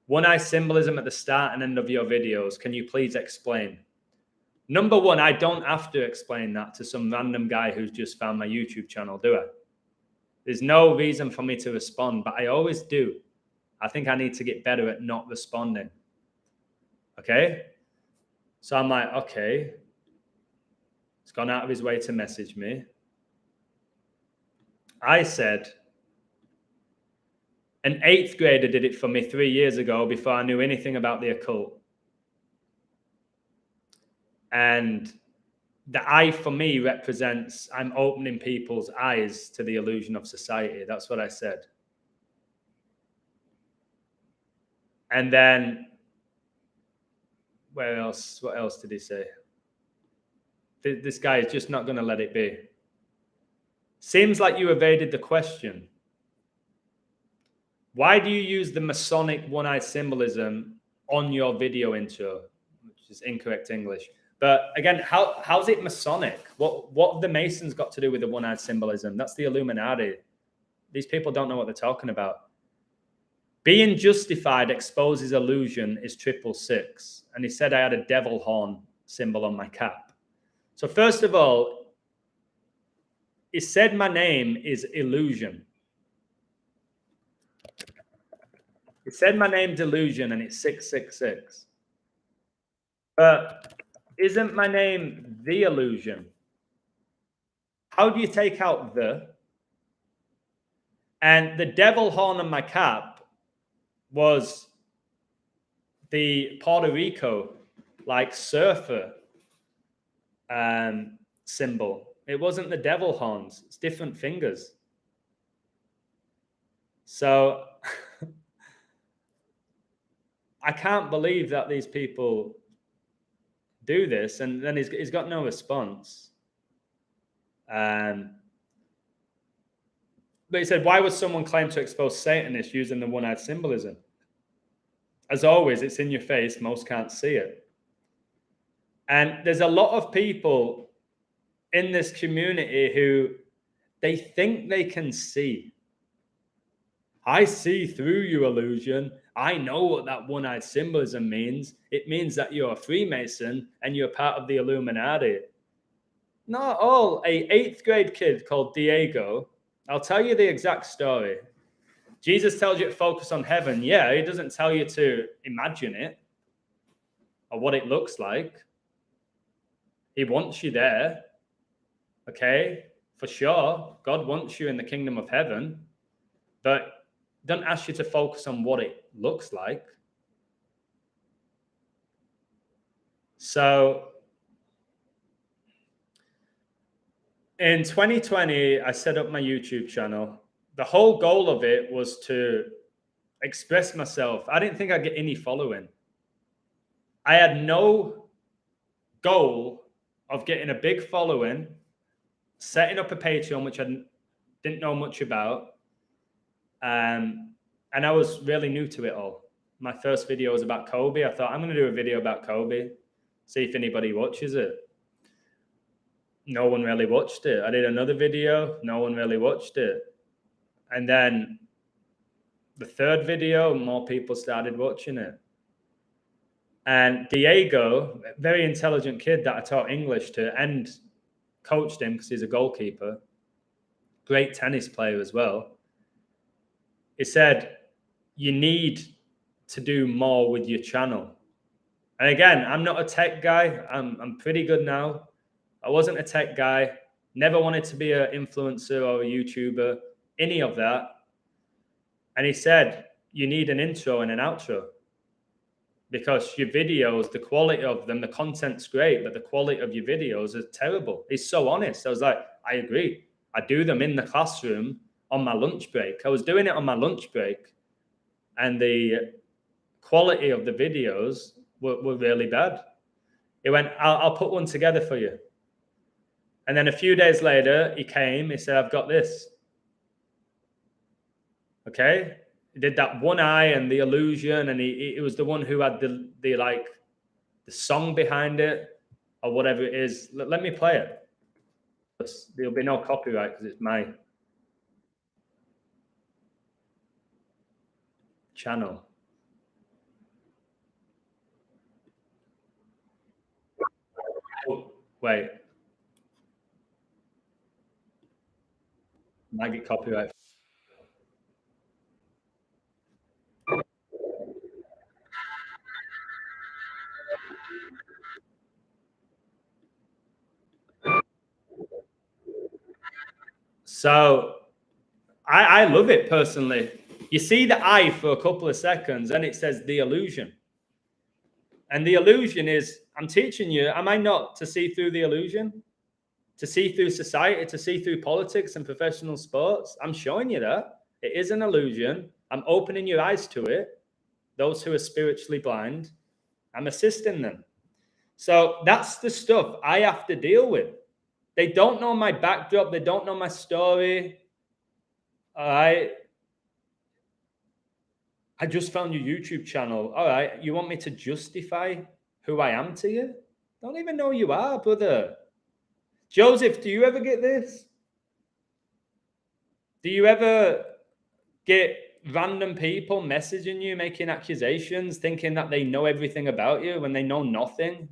One-eye symbolism at the start and end of your videos. Can you please explain? Number one, I don't have to explain that to some random guy who's just found my YouTube channel, do I? There's no reason for me to respond, but I always do. I think I need to get better at not responding. Okay? So I'm like, okay. He's gone out of his way to message me. I said, an 8th grader did it for me 3 years ago before I knew anything about the occult. And the eye for me represents I'm opening people's eyes to the illusion of society. That's what I said. And then where else? What else did he say? This guy is just not going to let it be. Seems like you evaded the question. Why do you use the Masonic one-eyed symbolism on your video intro? Which is incorrect English. But again, how's it Masonic? What have the Masons got to do with the one-eyed symbolism? That's the Illuminati. These people don't know what they're talking about. Being justified exposes illusion is 666. And he said I had a devil horn symbol on my cap. So first of all, he said my name is illusion. He said my name's illusion and it's 666. But isn't my name the illusion? How do you take out the? And the devil horn on my cap was the Puerto Rico, like surfer symbol. It wasn't the devil horns. It's different fingers. So I can't believe that these people do this. And then he's got no response. But he said, why would someone claim to expose Satanists using the one-eyed symbolism? As always, it's in your face. Most can't see it. And there's a lot of people in this community who they think they can see. I see through you, illusion. I know what that one-eyed symbolism means. It means that you're a Freemason and you're part of the Illuminati. Not all. A 8th grade kid called Diego. I'll tell you the exact story. Jesus tells you to focus on heaven. Yeah, he doesn't tell you to imagine it or what it looks like. He wants you there. Okay, for sure. God wants you in the kingdom of heaven. But don't ask you to focus on what it looks like. So in 2020, I set up my YouTube channel. The whole goal of it was to express myself. I didn't think I'd get any following. I had no goal of getting a big following, setting up a Patreon, which I didn't know much about. And I was really new to it all. My first video was about Kobe. I thought, I'm going to do a video about Kobe, see if anybody watches it. No one really watched it. I did another video. No one really watched it. And then the third video, more people started watching it. And Diego, a very intelligent kid that I taught English to and coached him because he's a goalkeeper, great tennis player as well. He said, you need to do more with your channel. And again, I'm not a tech guy. I'm pretty good now. I wasn't a tech guy. Never wanted to be an influencer or a YouTuber, any of that. And he said, you need an intro and an outro because your videos, the quality of them, the content's great, but the quality of your videos is terrible. He's so honest. I was like, I agree. I do them in the classroom on my lunch break. I was doing it on my lunch break and the quality of the videos were really bad. He went, I'll put one together for you. And then a few days later, he came, he said, I've got this. Okay. He did that one eye and the illusion. And he was the one who had the song behind it or whatever it is. Let me play it. There'll be no copyright because it's my channel. Oh, wait. Might get copyright. So I love it personally. You see the eye for a couple of seconds and it says the illusion. And the illusion is, I'm teaching you, am I not to see through the illusion? To see through society, to see through politics and professional sports? I'm showing you that. It is an illusion. I'm opening your eyes to it. Those who are spiritually blind, I'm assisting them. So that's the stuff I have to deal with. They don't know my backdrop. They don't know my story. All right. I just found your YouTube channel. All right. You want me to justify who I am to you? Don't even know who you are, brother. Joseph, do you ever get this? Do you ever get random people messaging you, making accusations, thinking that they know everything about you when they know nothing?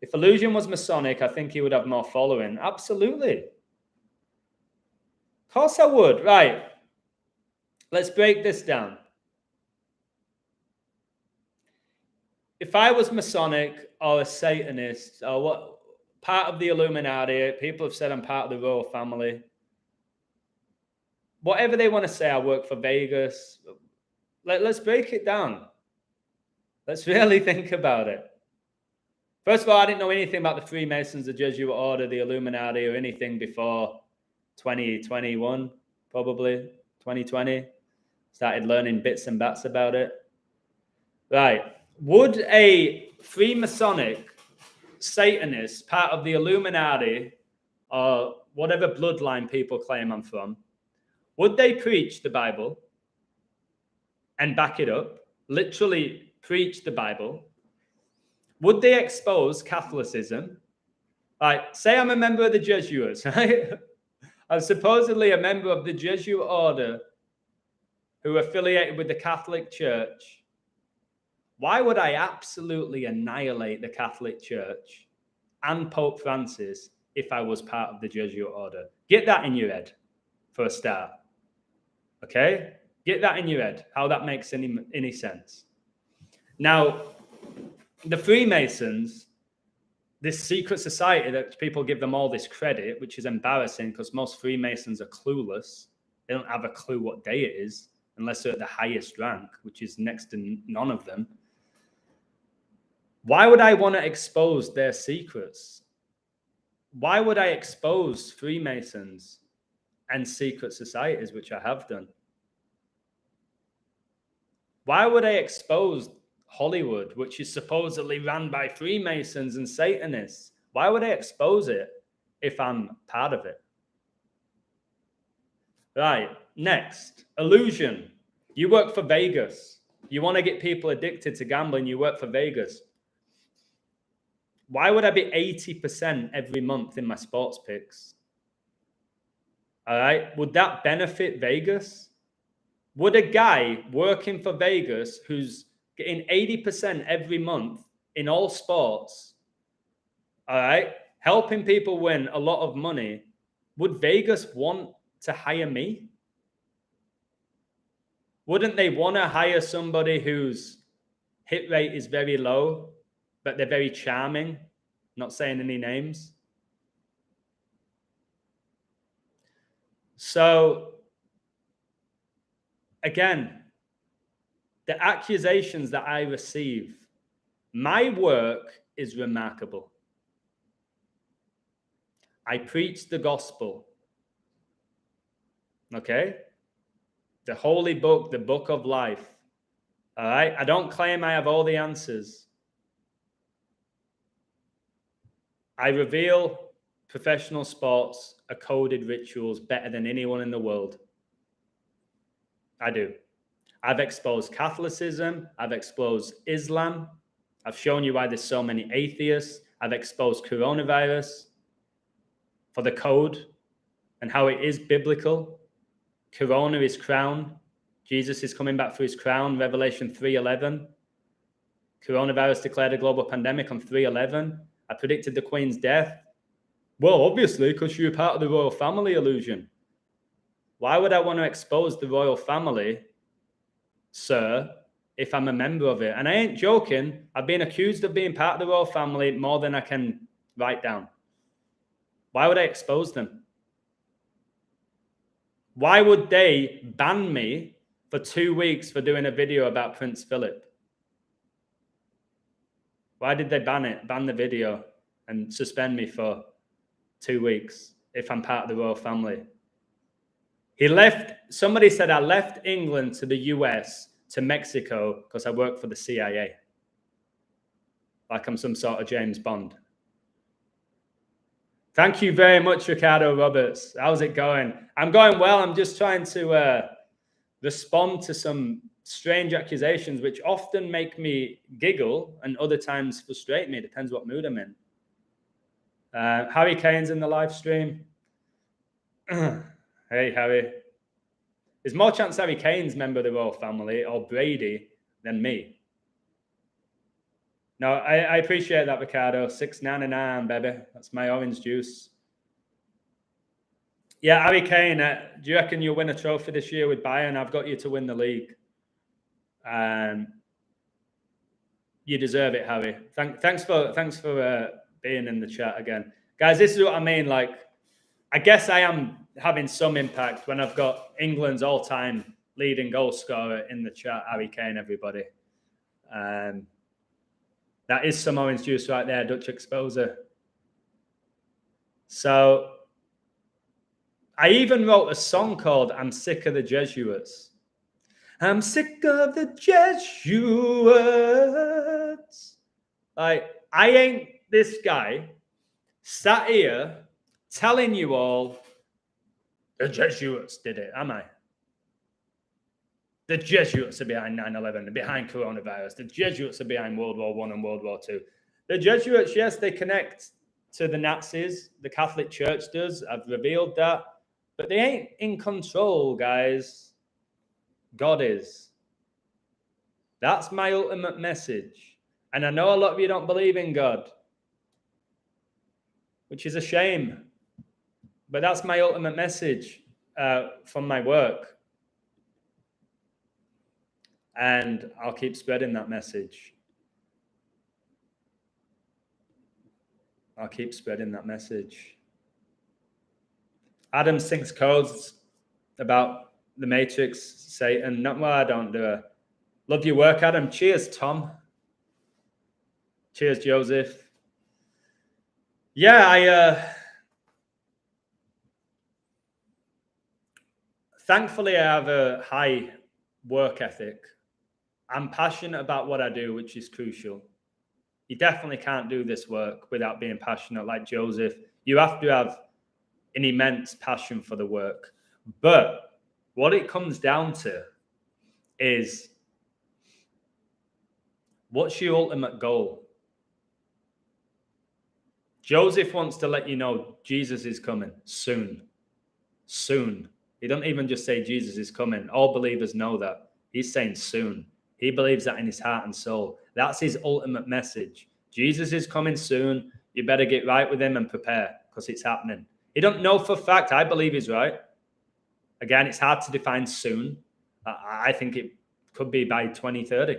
If Illusion was Masonic, I think he would have more following. Absolutely. Of course I would. Right. Let's break this down. If I was Masonic or a Satanist or what, part of the Illuminati, people have said I'm part of the royal family. Whatever they want to say, I work for Vegas. Let's break it down. Let's really think about it. First of all, I didn't know anything about the Freemasons, the Jesuit Order, the Illuminati, or anything before 2021, probably 2020. Started learning bits and bats about it. Right. Would a Freemasonic Satanist, part of the Illuminati, or whatever bloodline people claim I'm from, would they preach the Bible and back it up? Literally preach the Bible? Would they expose Catholicism? Like, say I'm a member of the Jesuits, right? I'm supposedly a member of the Jesuit order who are affiliated with the Catholic Church. Why would I absolutely annihilate the Catholic Church and Pope Francis if I was part of the Jesuit order? Get that in your head for a start. Okay? Get that in your head, how that makes any sense. Now, the Freemasons, this secret society that people give them all this credit, which is embarrassing because most Freemasons are clueless. They don't have a clue what day it is unless they're at the highest rank, which is next to none of them. Why would I want to expose their secrets? Why would I expose Freemasons and secret societies, which I have done? Why would I expose Hollywood, which is supposedly run by Freemasons and Satanists? Why would I expose it if I'm part of it? Right, next, illusion. You work for Vegas. You want to get people addicted to gambling, you work for Vegas. Why would I be 80% every month in my sports picks? All right, would that benefit Vegas? Would a guy working for Vegas who's getting 80% every month in all sports, all right, helping people win a lot of money, would Vegas want to hire me? Wouldn't they want to hire somebody whose hit rate is very low, but they're very charming? Not saying any names. So, again, the accusations that I receive, my work is remarkable. I preach the gospel. Okay? The holy book, the book of life. All right? I don't claim I have all the answers. I reveal professional sports are coded rituals better than anyone in the world. I do. I've exposed Catholicism. I've exposed Islam. I've shown you why there's so many atheists. I've exposed coronavirus for the code and how it is biblical. Corona is crown. Jesus is coming back for his crown. Revelation 3:11. Coronavirus declared a global pandemic on 3:11. I predicted the Queen's death. Well, obviously, because you're part of the royal family, illusion. Why would I want to expose the royal family, sir, if I'm a member of it? And I ain't joking. I've been accused of being part of the royal family more than I can write down. Why would I expose them? Why would they ban me for 2 weeks for doing a video about Prince Philip? Why did they ban the video and suspend me for 2 weeks if I'm part of the royal family? Somebody said I left England to the US to Mexico because I work for the CIA. like I'm some sort of James Bond. Thank you very much, Ricardo Roberts. How's it going? I'm going well. I'm just trying to respond to some strange accusations, which often make me giggle and other times frustrate me. Depends what mood I'm in. Harry Kane's in the live stream. Hey, Harry. There's more chance Harry Kane's member of the royal family or Brady than me. No, I appreciate that, Ricardo. $6.99, baby. That's my orange juice. Yeah, Harry Kane, do you reckon you'll win a trophy this year with Bayern? I've got you to win the league. You deserve it, Harry. Thanks for being in the chat again. Guys, this is what I mean. Like, I guess I am having some impact when I've got England's all-time leading goal scorer in the chat, Harry Kane, everybody. That is some orange juice right there, Dutch Exposer. So I even wrote a song called I'm Sick of the Jesuits. I'm sick of the Jesuits. Like, I ain't this guy sat here telling you all the Jesuits did it, am I? The Jesuits are behind 9/11, behind coronavirus. The Jesuits are behind World War I and World War II. The Jesuits, yes, they connect to the Nazis. The Catholic Church does. I've revealed that. But they ain't in control, guys. God is. That's my ultimate message. And I know a lot of you don't believe in God, which is a shame. But that's my ultimate message from my work. And I'll keep spreading that message. I'll keep spreading that message. Adam sings codes about the Matrix, Satan. Not well, I don't do it. Love your work, Adam. Cheers, Tom. Cheers, Joseph. Yeah, thankfully I have a high work ethic. I'm passionate about what I do, which is crucial. You definitely can't do this work without being passionate like Joseph. You have to have an immense passion for the work. But what it comes down to is, what's your ultimate goal? Joseph wants to let you know Jesus is coming soon. Soon. He doesn't even just say Jesus is coming. All believers know that. He's saying soon. He believes that in his heart and soul. That's his ultimate message. Jesus is coming soon. You better get right with him and prepare because it's happening. He don't know for a fact. I believe he's right. Again, it's hard to define soon. I think it could be by 2030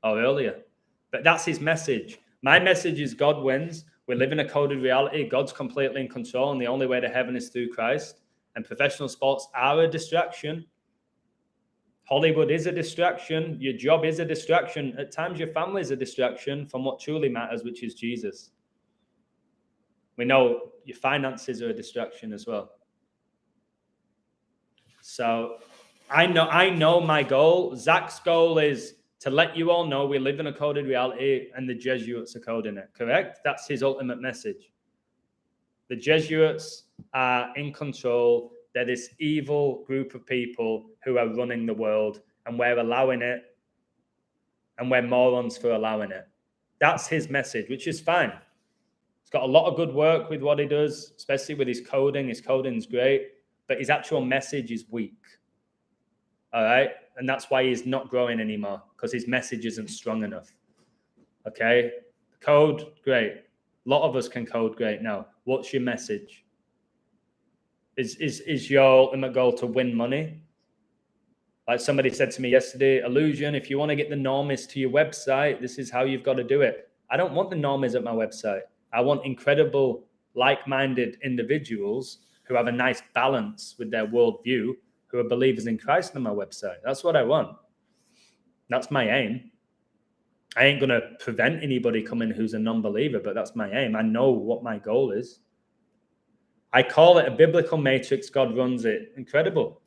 or earlier. But that's his message. My message is God wins. We live in a coded reality. God's completely in control, and the only way to heaven is through Christ. And professional sports are a distraction. Hollywood is a distraction. Your job is a distraction. At times, your family is a distraction from what truly matters, which is Jesus. We know your finances are a distraction as well. So I know my goal. Zach's goal is to let you all know we live in a coded reality and the Jesuits are coding it, correct? That's his ultimate message. The Jesuits are in control. They're this evil group of people who are running the world, and we're allowing it, and we're morons for allowing it. That's his message, which is fine. He's got a lot of good work with what he does, especially with his coding. His coding's great, but his actual message is weak. All right? And that's why he's not growing anymore, because his message isn't strong enough. Okay? Code, great. A lot of us can code great now. What's your message? Is your ultimate goal to win money? Like somebody said to me yesterday, Illusion, if you want to get the normies to your website, this is how you've got to do it. I don't want the normies at my website. I want incredible, like-minded individuals who have a nice balance with their worldview, who are believers in Christ on my website. That's what I want. That's my aim. I ain't going to prevent anybody coming who's a non-believer, but that's my aim. I know what my goal is. I call it a biblical matrix. God runs it. Incredible.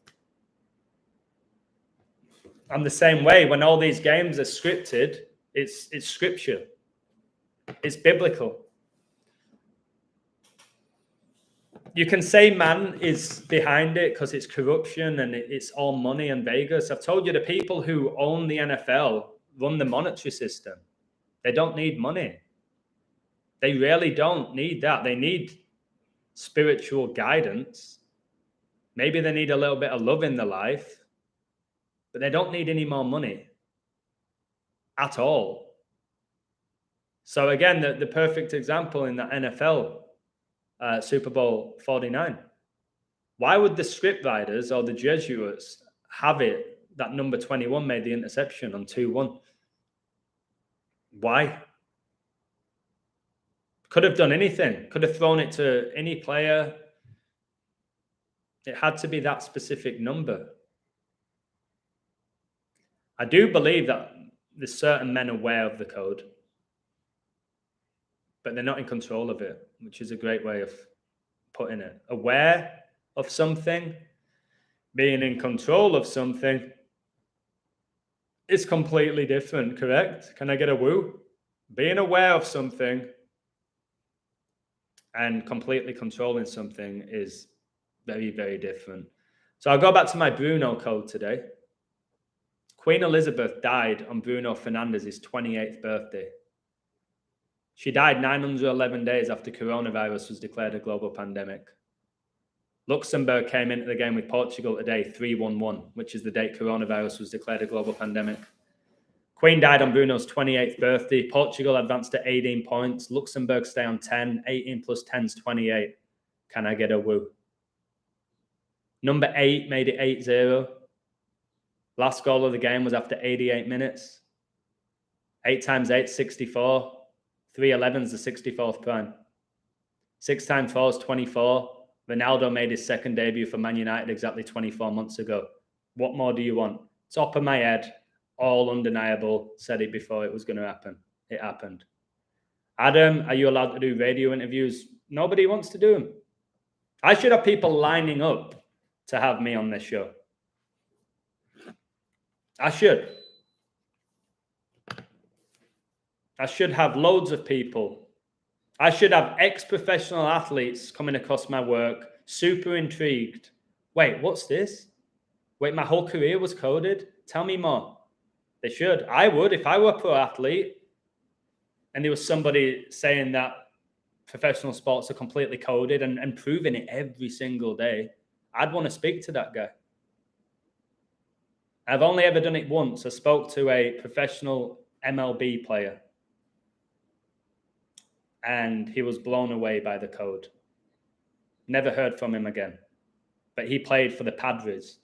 I'm the same way. When all these games are scripted, it's scripture. It's biblical. You can say man is behind it because it's corruption and it's all money and Vegas. I've told you the people who own the NFL run the monetary system. They don't need money. They really don't need that. They need spiritual guidance. Maybe they need a little bit of love in their life, but they don't need any more money at all. So again, the perfect example in the NFL, Super Bowl 49. Why would the script writers or the Jesuits have it that number 21 made the interception on 2-1? Why? Could have done anything. Could have thrown it to any player. It had to be that specific number. I do believe that there's certain men aware of the code, but they're not in control of it, which is a great way of putting it. Aware of something, being in control of something is completely different, correct? Can I get a woo? Being aware of something and completely controlling something is very, very different. So I'll go back to my Bruno code today. Queen Elizabeth died on Bruno Fernandez's 28th birthday. She died 911 days after coronavirus was declared a global pandemic. Luxembourg came into the game with Portugal today, 3-1-1, which is the date coronavirus was declared a global pandemic. Queen died on Bruno's 28th birthday. Portugal advanced to 18 points. Luxembourg stay on 10. 18 plus 10 is 28. Can I get a woo? Number 8 made it 8-0. Last goal of the game was after 88 minutes. 8 times 8 is 64. 311 is the 64th prime. 6 times 4 is 24. Ronaldo made his second debut for Man United exactly 24 months ago. What more do you want? Top of my head, all undeniable. Said it before it was going to happen. It happened. Adam, are you allowed to do radio interviews? Nobody wants to do them. I should have people lining up to have me on this show. I should have loads of people. I should have ex-professional athletes coming across my work, super intrigued. Wait, what's this? Wait, my whole career was coded? Tell me more. They should. I would if I were a pro athlete and there was somebody saying that professional sports are completely coded and proving it every single day. I'd want to speak to that guy. I've only ever done it once. I spoke to a professional MLB player and he was blown away by the code. Never heard from him again. But he played for the Padres.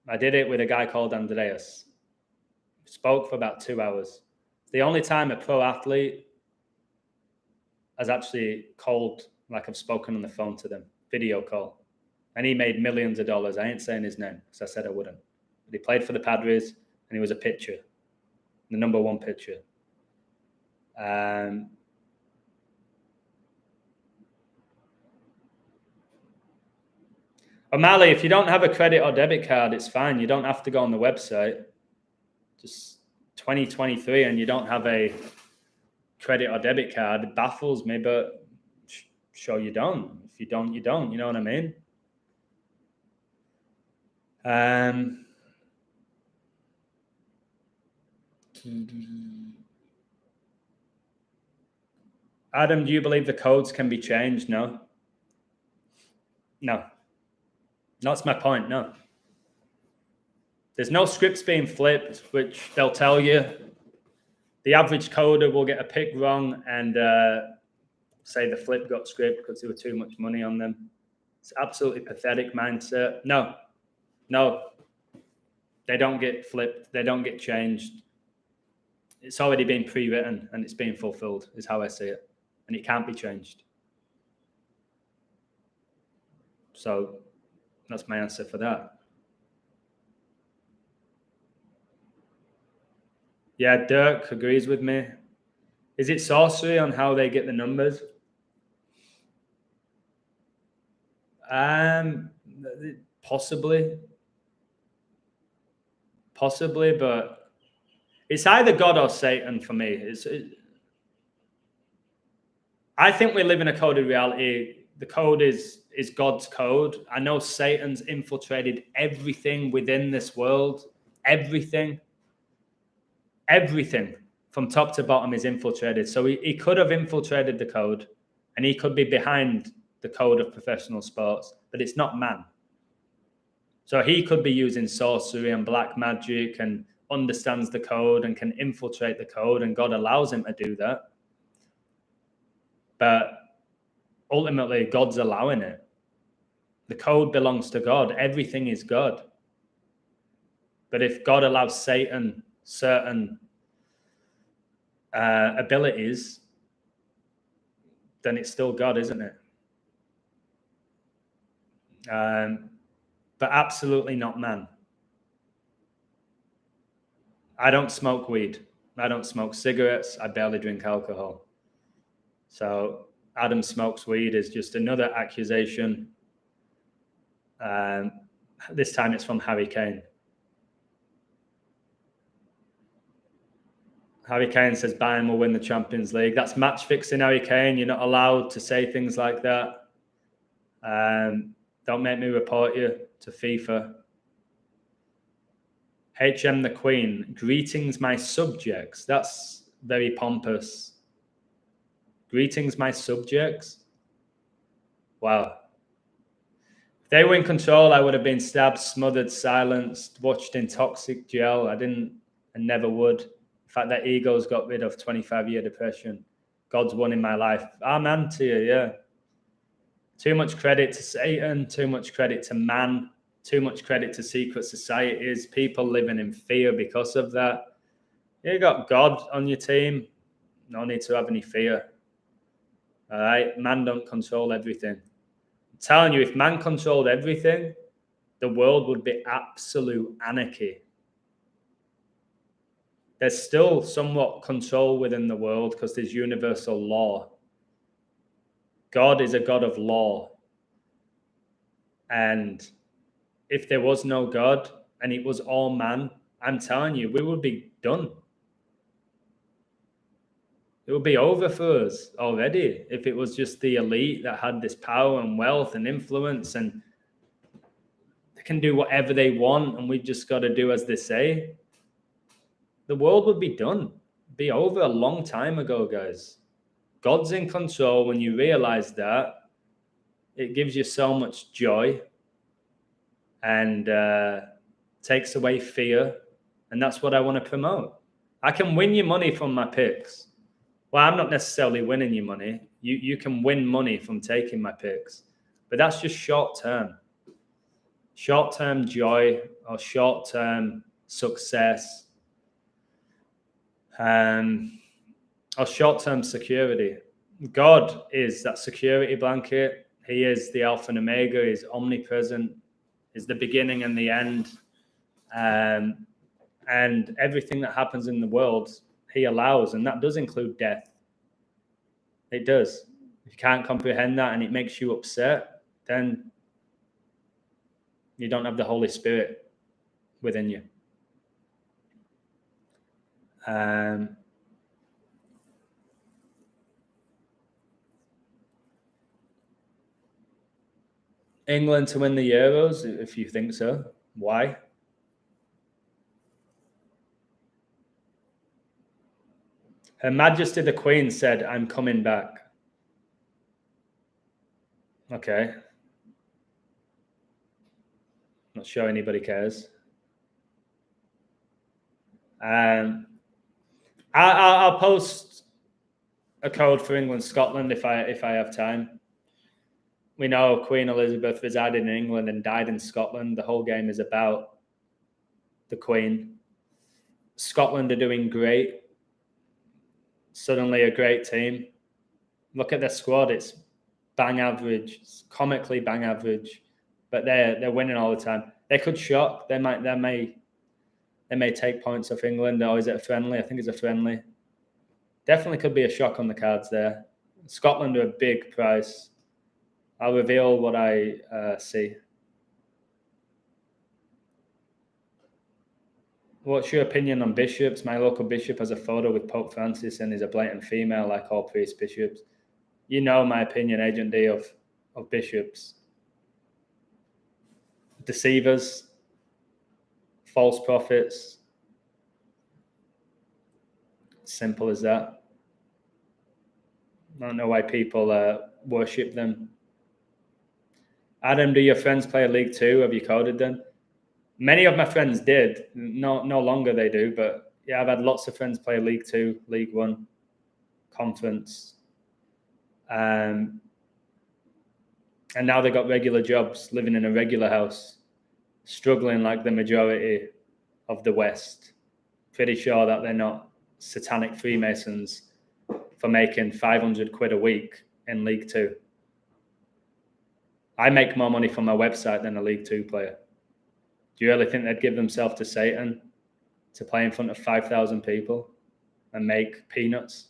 I did it with a guy called Andreas. Spoke for about 2 hours. It's the only time a pro athlete has actually called, like I've spoken on the phone to them, video call. And he made millions of dollars. I ain't saying his name because I said I wouldn't. But he played for the Padres and he was a pitcher, the number 1 pitcher. O'Malley, if you don't have a credit or debit card, it's fine. You don't have to go on the website. Just 2023 and you don't have a credit or debit card, it baffles me, but sure you don't. If you don't, you don't. You know what I mean? Adam, do you believe the codes can be changed? No. No. That's my point, no. There's no scripts being flipped, which they'll tell you. The average coder will get a pick wrong and say the flip got script because there was too much money on them. It's absolutely pathetic mindset. No. They don't get flipped. They don't get changed. It's already been pre-written and it's being fulfilled, is how I see it. And it can't be changed. So that's my answer for that. Yeah, Dirk agrees with me. Is it sorcery on how they get the numbers? Possibly, but it's either God or Satan for me. I think we live in a coded reality. The code is God's code. I know Satan's infiltrated everything within this world. Everything from top to bottom is infiltrated. So he could have infiltrated the code, and he could be behind the code of professional sports, but it's not man. So he could be using sorcery and black magic and understands the code and can infiltrate the code, and God allows him to do that. But ultimately, God's allowing it. The code belongs to God. Everything is God. But if God allows Satan certain abilities, then it's still God, isn't it? But absolutely not man. I don't smoke weed. I don't smoke cigarettes. I barely drink alcohol. So Adam smokes weed is just another accusation. This time it's from Harry Kane. Harry Kane says Bayern will win the Champions League. That's match fixing, Harry Kane. You're not allowed to say things like that. Don't make me report you to FIFA. HM the Queen. Greetings, my subjects. That's very pompous. Greetings, my subjects. Wow. If they were in control, I would have been stabbed, smothered, silenced, watched in toxic jail. I didn't and never would. In fact, that ego's got rid of 25-year depression. God's won in my life. Amen to you, yeah. Too much credit to Satan, too much credit to man, too much credit to secret societies, people living in fear because of that. You got God on your team, no need to have any fear. All right, man don't control everything. I'm telling you, if man controlled everything, the world would be absolute anarchy. There's still somewhat control within the world because there's universal law. God is a God of law. And if there was no God and it was all man, I'm telling you, we would be done. It would be over for us already if it was just the elite that had this power and wealth and influence, and they can do whatever they want and we just got to do as they say. The world would be done. Be over a long time ago, guys. God's in control. When you realize that, it gives you so much joy and takes away fear. And that's what I want to promote. I can win you money from my picks. Well, I'm not necessarily winning you money. You can win money from taking my picks. But that's just short-term. Short-term joy or short-term success. Or short-term security. God is that security blanket. He is the Alpha and Omega. He's omnipresent. He's the beginning and the end. And everything that happens in the world, he allows. And that does include death. It does. If you can't comprehend that and it makes you upset, then you don't have the Holy Spirit within you. England to win the Euros, if you think so. Why? Her Majesty the Queen said, I'm coming back. Okay. Not sure anybody cares. I'll post a code for England, Scotland if I have time. We know Queen Elizabeth resided in England and died in Scotland. The whole game is about the Queen. Scotland are doing great. Suddenly a great team. Look at their squad. It's bang average. It's comically bang average. But they're winning all the time. They could shock. They may take points off England. Or is it a friendly? I think it's a friendly. Definitely could be a shock on the cards there. Scotland are a big price. I'll reveal what I see. What's your opinion on bishops? My local bishop has a photo with Pope Francis and is a blatant female like all priest bishops. You know my opinion, Agent D, of bishops. Deceivers, false prophets. Simple as that. I don't know why people worship them. Adam, do your friends play League Two? Have you coded them? Many of my friends did. No longer they do, but yeah, I've had lots of friends play League Two, League One, Conference. And now they've got regular jobs, living in a regular house, struggling like the majority of the West. Pretty sure that they're not satanic Freemasons for making 500 quid a week in League Two. I make more money from my website than a League Two player. Do you really think they'd give themselves to Satan to play in front of 5,000 people and make peanuts?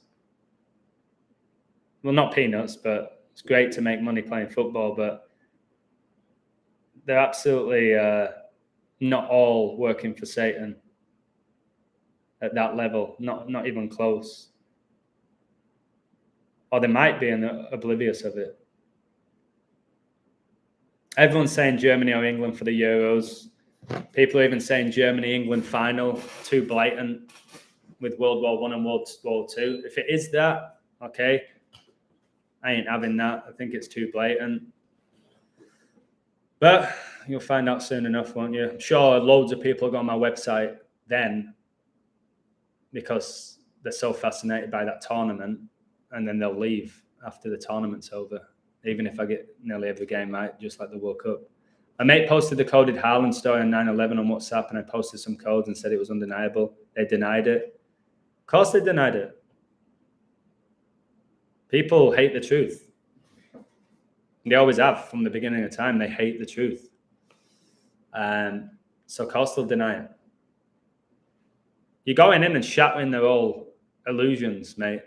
Well, not peanuts, but it's great to make money playing football, but they're absolutely not all working for Satan at that level, not even close. Or they might be and they're oblivious of it. Everyone's saying Germany or England for the Euros. People are even saying Germany, England final, too blatant with World War I and World War II. If it is that, okay, I ain't having that. I think it's too blatant. But you'll find out soon enough, won't you? I'm sure loads of people go on my website then because they're so fascinated by that tournament, and then they'll leave after the tournament's over, even if I get nearly every game right, just like the World Cup. My mate posted the coded Haaland story on 9/11 on WhatsApp, and I posted some codes and said it was undeniable. They denied it. Of course they denied it. People hate the truth. They always have from the beginning of time. They hate the truth. So of course they'll deny it. You're going in and shattering their all illusions, mate.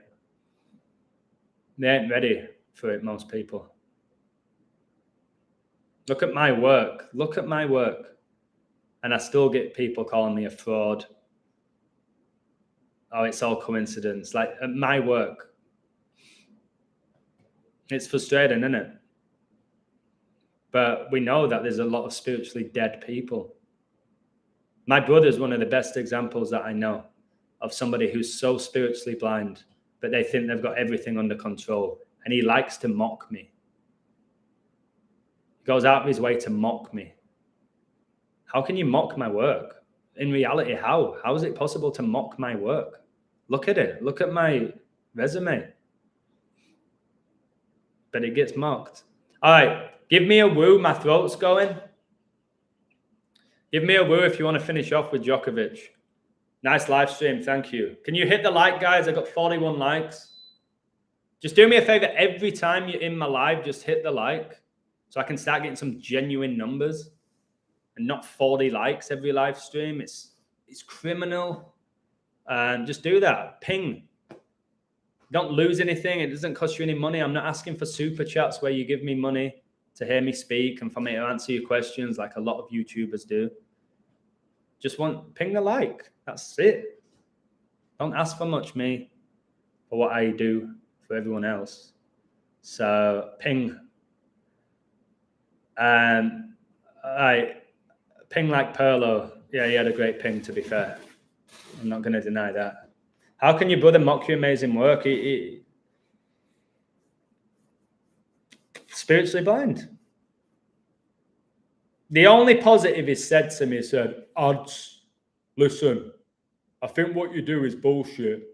They ain't ready for it, most people. Look at my work. Look at my work. And I still get people calling me a fraud. Oh, it's all coincidence. Like, at my work. It's frustrating, isn't it? But we know that there's a lot of spiritually dead people. My brother's one of the best examples that I know of somebody who's so spiritually blind, but they think they've got everything under control. And he likes to mock me. He goes out of his way to mock me. How can you mock my work? In reality, how? How is it possible to mock my work? Look at it. Look at my resume. But it gets mocked. All right. Give me a woo. My throat's going. Give me a woo if you want to finish off with Djokovic. Nice live stream. Thank you. Can you hit the like, guys? I got 41 likes. Just do me a favor. Every time you're in my live, just hit the like so I can start getting some genuine numbers and not 40 likes every live stream. It's criminal. Just do that. Ping. Don't lose anything. It doesn't cost you any money. I'm not asking for super chats where you give me money to hear me speak and for me to answer your questions like a lot of YouTubers do. Just ping the like. That's it. Don't ask for much, me, for what I do for everyone else. So ping. All right. Ping like Perlo. Yeah, he had a great ping, to be fair. I'm not going to deny that. How can your brother mock your amazing work? He spiritually blind. The only positive he said to me, he said, "Ads, listen, I think what you do is bullshit,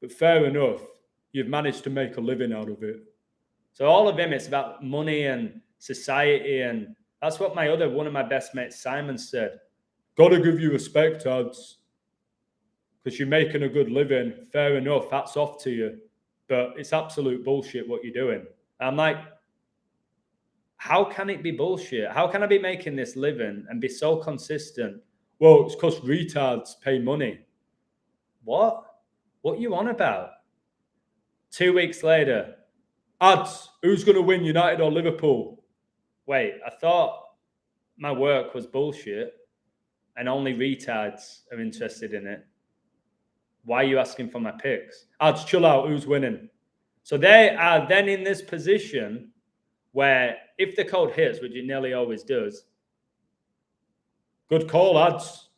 but fair enough, you've managed to make a living out of it." So all of him, it's about money and society, and that's what one of my best mates, Simon, said. Gotta give you respect, Ads, because you're making a good living. Fair enough, hats off to you, but it's absolute bullshit what you're doing. And I'm like, how can it be bullshit? How can I be making this living and be so consistent? Well, it's because retards pay money. What? What are you on about? 2 weeks later, Ads, who's going to win, United or Liverpool? Wait, I thought my work was bullshit and only retards are interested in it. Why are you asking for my picks? Ads, chill out, who's winning? So they are then in this position where if the code hits, which it nearly always does, good call, lads.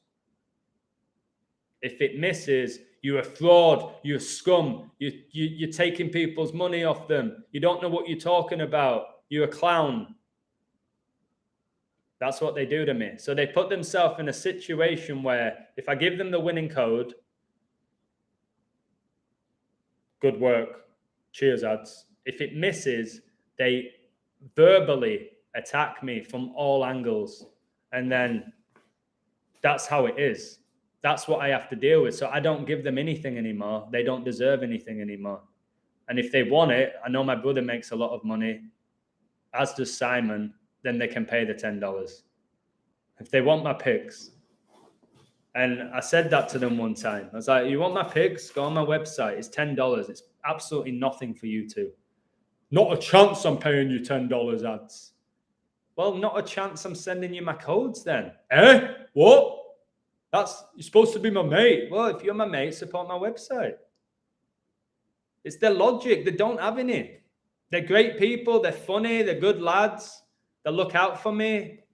If it misses, you're a fraud, you're scum, you're taking people's money off them, you don't know what you're talking about, you're a clown. That's what they do to me. So they put themselves in a situation where if I give them the winning code, good work, cheers, ads. If it misses, they verbally attack me from all angles. And then that's how it is. That's what I have to deal with. So I don't give them anything anymore. They don't deserve anything anymore. And if they want it, I know my brother makes a lot of money, as does Simon, then they can pay the $10. If they want my picks. And I said that to them one time. I was like, you want my picks? Go on my website. It's $10. It's absolutely nothing for you two. Not a chance I'm paying you $10, ads. Well, not a chance I'm sending you my codes then. Eh? What? You're supposed to be my mate. Well, if you're my mate, support my website. It's their logic. They don't have any. They're great people. They're funny. They're good lads. They look out for me.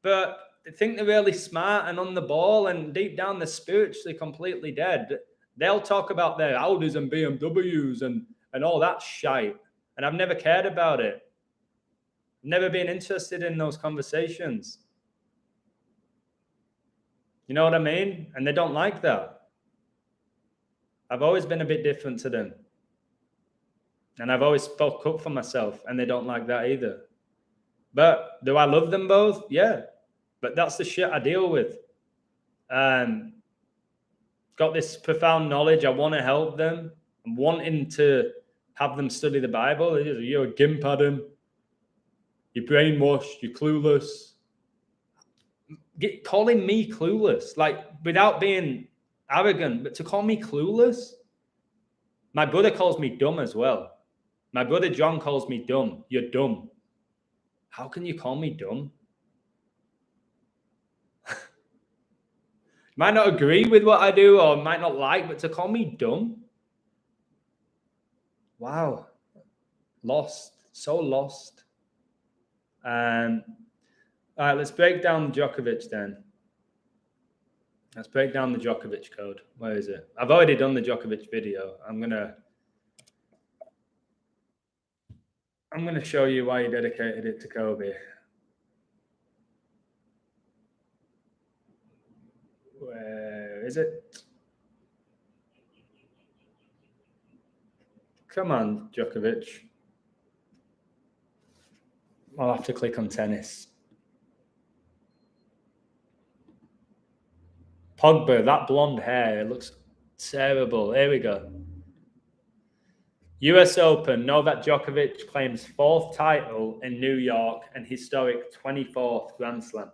But they think they're really smart and on the ball, and deep down they're spiritually completely dead. They'll talk about their Audis and BMWs and all that shite. And I've never cared about it. Never been interested in those conversations. You know what I mean? And they don't like that. I've always been a bit different to them. And I've always spoke up for myself, and they don't like that either. But do I love them both? Yeah. But that's the shit I deal with. Got this profound knowledge. I want to help them. I'm wanting to have them study the Bible. You're a gimp, Adam. You're brainwashed. You're clueless. Calling me clueless, like without being arrogant, but to call me clueless. My brother calls me dumb as well. My brother John calls me dumb. You're dumb. How can you call me dumb? Might not agree with what I do or might not like, but to call me dumb? Wow. Lost. So lost. All right, let's break down Djokovic then. Let's break down the Djokovic code. Where is it? I've already done the Djokovic video. I'm gonna show you why he dedicated it to Kobe. Where is it? Come on, Djokovic. I'll have to click on tennis. Pogba, that blonde hair, it looks terrible. Here we go. US Open, Novak Djokovic claims 4th title in New York and historic 24th Grand Slam.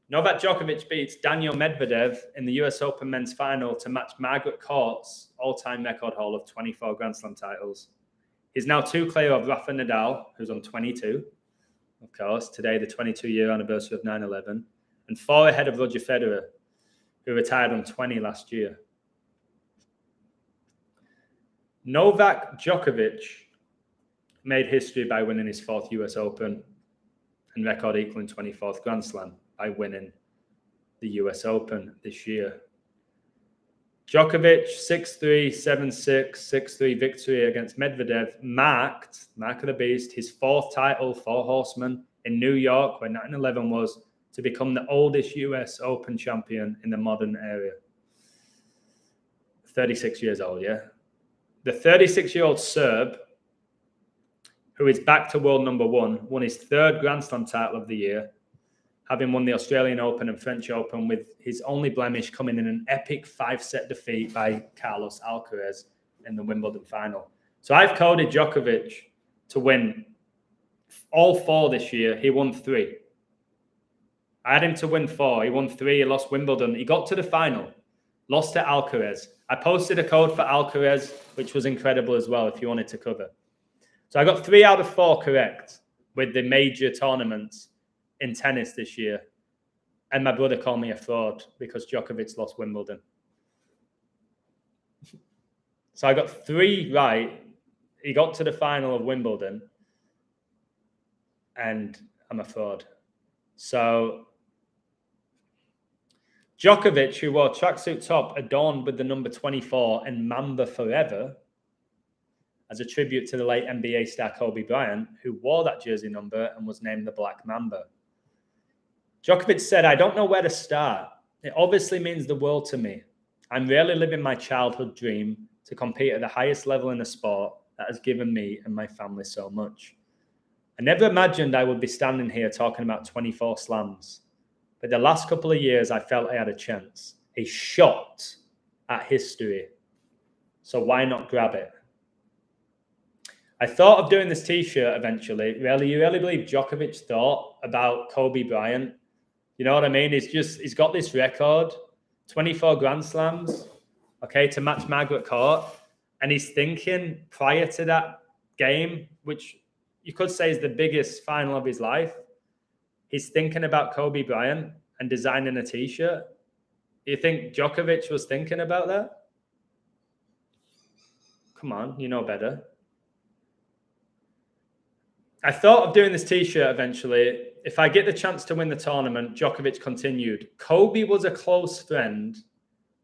Novak Djokovic beats Daniil Medvedev in the US Open men's final to match Margaret Court's all-time record haul of 24 Grand Slam titles. He's now 2 clear of Rafa Nadal, who's on 22, of course, today the 22-year anniversary of 9/11, and 4 ahead of Roger Federer, who retired on 20 last year. Novak Djokovic made history by winning his 4th US Open and record equaling 24th Grand Slam by winning the US Open this year. Djokovic, 6-3, 7-6, 6-3 victory against Medvedev marked, mark of the beast, his 4th title, 4 horsemen in New York, where 9/11 was, to become the oldest US Open champion in the modern era. 36 years old, yeah? The 36-year-old Serb, who is back to world number 1, won his 3rd Grand Slam title of the year, having won the Australian Open and French Open, with his only blemish coming in an epic 5-set defeat by Carlos Alcaraz in the Wimbledon final. So I've coded Djokovic to win all 4 this year. He won 3. I had him to win 4. He won 3. He lost Wimbledon. He got to the final, lost to Alcaraz. I posted a code for Alcaraz, which was incredible as well, if you wanted to cover. So I got 3 out of 4 correct with the major tournaments in tennis this year. And my brother called me a fraud because Djokovic lost Wimbledon. So I got 3 right. He got to the final of Wimbledon, and I'm a fraud. So Djokovic, who wore tracksuit top adorned with the number 24 and Mamba Forever, as a tribute to the late NBA star Kobe Bryant, who wore that jersey number and was named the Black Mamba. Djokovic said, "I don't know where to start. It obviously means the world to me. I'm really living my childhood dream to compete at the highest level in a sport that has given me and my family so much. I never imagined I would be standing here talking about 24 slams. But the last couple of years, I felt I had a chance, a shot at history. So why not grab it? I thought of doing this t-shirt eventually. You really believe Djokovic thought about Kobe Bryant? You know what I mean? He's got this record, 24 Grand Slams, okay, to match Margaret Court. And he's thinking prior to that game, which you could say is the biggest final of his life, he's thinking about Kobe Bryant and designing a t-shirt. You think Djokovic was thinking about that? Come on, you know better. I thought of doing this t-shirt eventually. If I get the chance to win the tournament, Djokovic continued. Kobe was a close friend.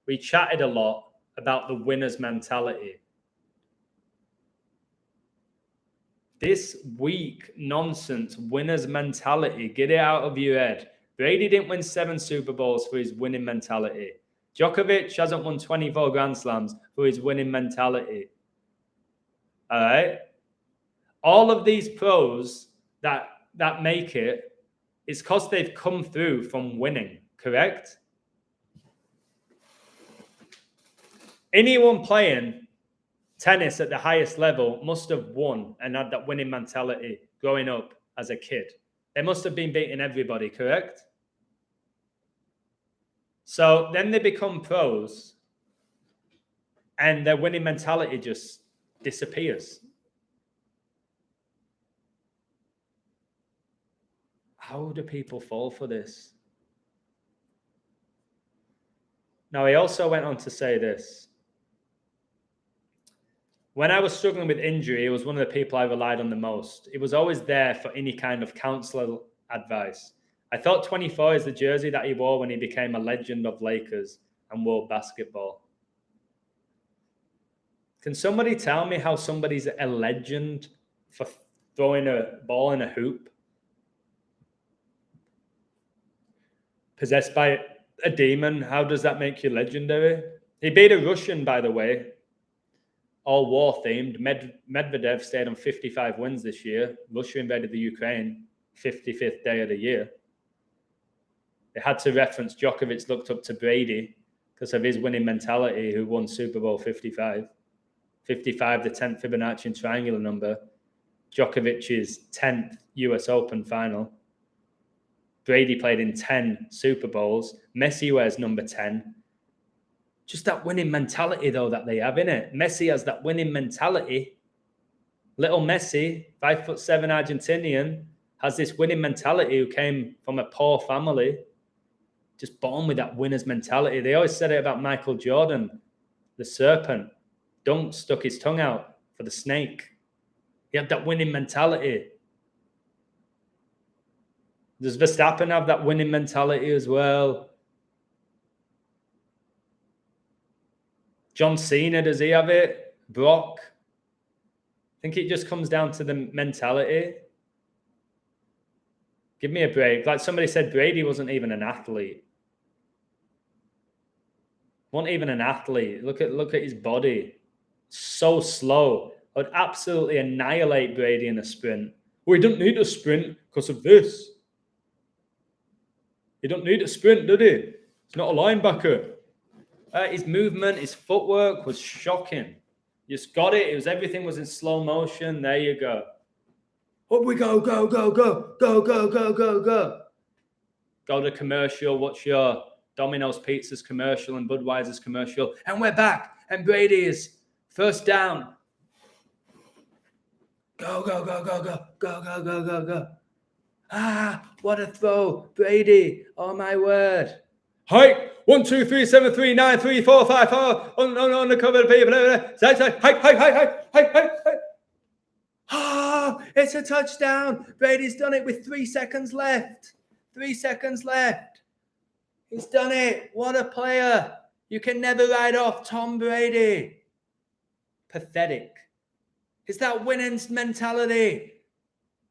We chatted a lot about the winner's mentality. This weak nonsense winner's mentality, get it out of your head. Brady didn't win 7 Super Bowls for his winning mentality. Djokovic hasn't won 24 Grand Slams for his winning mentality. All right? All of these pros that make it is because they've come through from winning, correct? Anyone playing tennis at the highest level must have won and had that winning mentality growing up as a kid. They must have been beating everybody, correct? So then they become pros and their winning mentality just disappears. How do people fall for this? Now, he also went on to say this. When I was struggling with injury, he was one of the people I relied on the most. He was always there for any kind of counsel advice. I thought 24 is the jersey that he wore when he became a legend of Lakers and world basketball. Can somebody tell me how somebody's a legend for throwing a ball in a hoop? Possessed by a demon, how does that make you legendary? He beat a Russian, by the way, all war themed. Medvedev stayed on 55 wins this year. Russia invaded the Ukraine, 55th day of the year. They had to reference Djokovic looked up to Brady because of his winning mentality, who won Super Bowl 55. 55, the 10th Fibonacci triangular number. Djokovic's 10th US Open final. Brady played in 10 Super Bowls. Messi wears number 10. Just that winning mentality, though, that they have, innit? Messi has that winning mentality. Little Messi, 5'7" Argentinian, has this winning mentality who came from a poor family. Just born with that winner's mentality. They always said it about Michael Jordan, the serpent. Dunk stuck his tongue out for the snake. He had that winning mentality. Does Verstappen have that winning mentality as well? John Cena, does he have it? Brock? I think it just comes down to the mentality. Give me a break. Like somebody said, Brady wasn't even an athlete. Wasn't even an athlete. Look at his body. So slow. I would absolutely annihilate Brady in a sprint. Well, he doesn't need a sprint because of this. He don't need a sprint, did he? He's not a linebacker. His movement, his footwork was shocking. You just got it. Everything was in slow motion. There you go. Up we go, go, go, go, go, go, go, go, go. Go to commercial. Watch your Domino's Pizzas commercial and Budweiser's commercial. And we're back. And Brady is first down. Go, go, go, go, go, go, go, go, go, go. Ah, what a throw. Brady. Oh, my word. Hike. 1, 2, 3, 7, 3, 9, 3, 4, 5, 4. On the cover of the paper. Side. Hi. Ah, it's a touchdown. Brady's done it with 3 seconds left. 3 seconds left. He's done it. What a player. You can never write off Tom Brady. Pathetic. It's that winning mentality.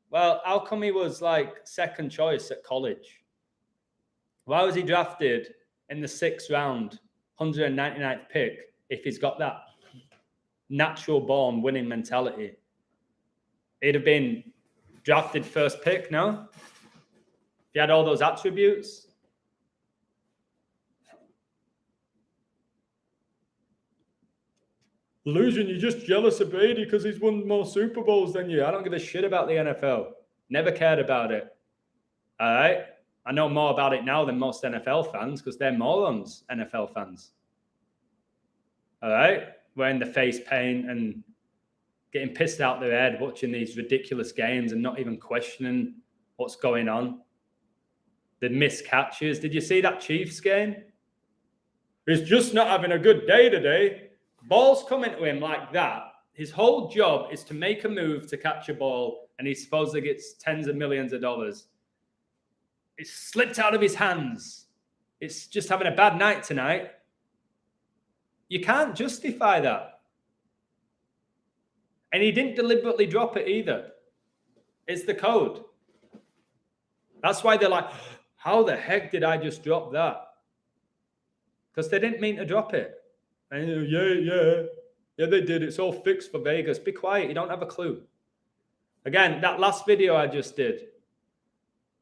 Well, how come he was like second choice at college? Why was he drafted in the 6th round, 199th pick, if he's got that natural born winning mentality? He'd have been drafted first pick, no? If he had all those attributes. Illusion, you're just jealous of Brady because he's won more Super Bowls than you. I don't give a shit about the NFL. Never cared about it. All right? I know more about it now than most NFL fans because they're morons, NFL fans. All right? Wearing the face paint and getting pissed out their head watching these ridiculous games and not even questioning what's going on. The missed catches. Did you see that Chiefs game? He's just not having a good day today. Balls coming to him like that. His whole job is to make a move to catch a ball, and he supposedly gets tens of millions of dollars. It's slipped out of his hands. It's just having a bad night tonight. You can't justify that. And he didn't deliberately drop it either. It's the code. That's why they're like, how the heck did I just drop that? Because they didn't mean to drop it. And yeah, they did. It's all fixed for Vegas. Be quiet. You don't have a clue. Again, that last video I just did,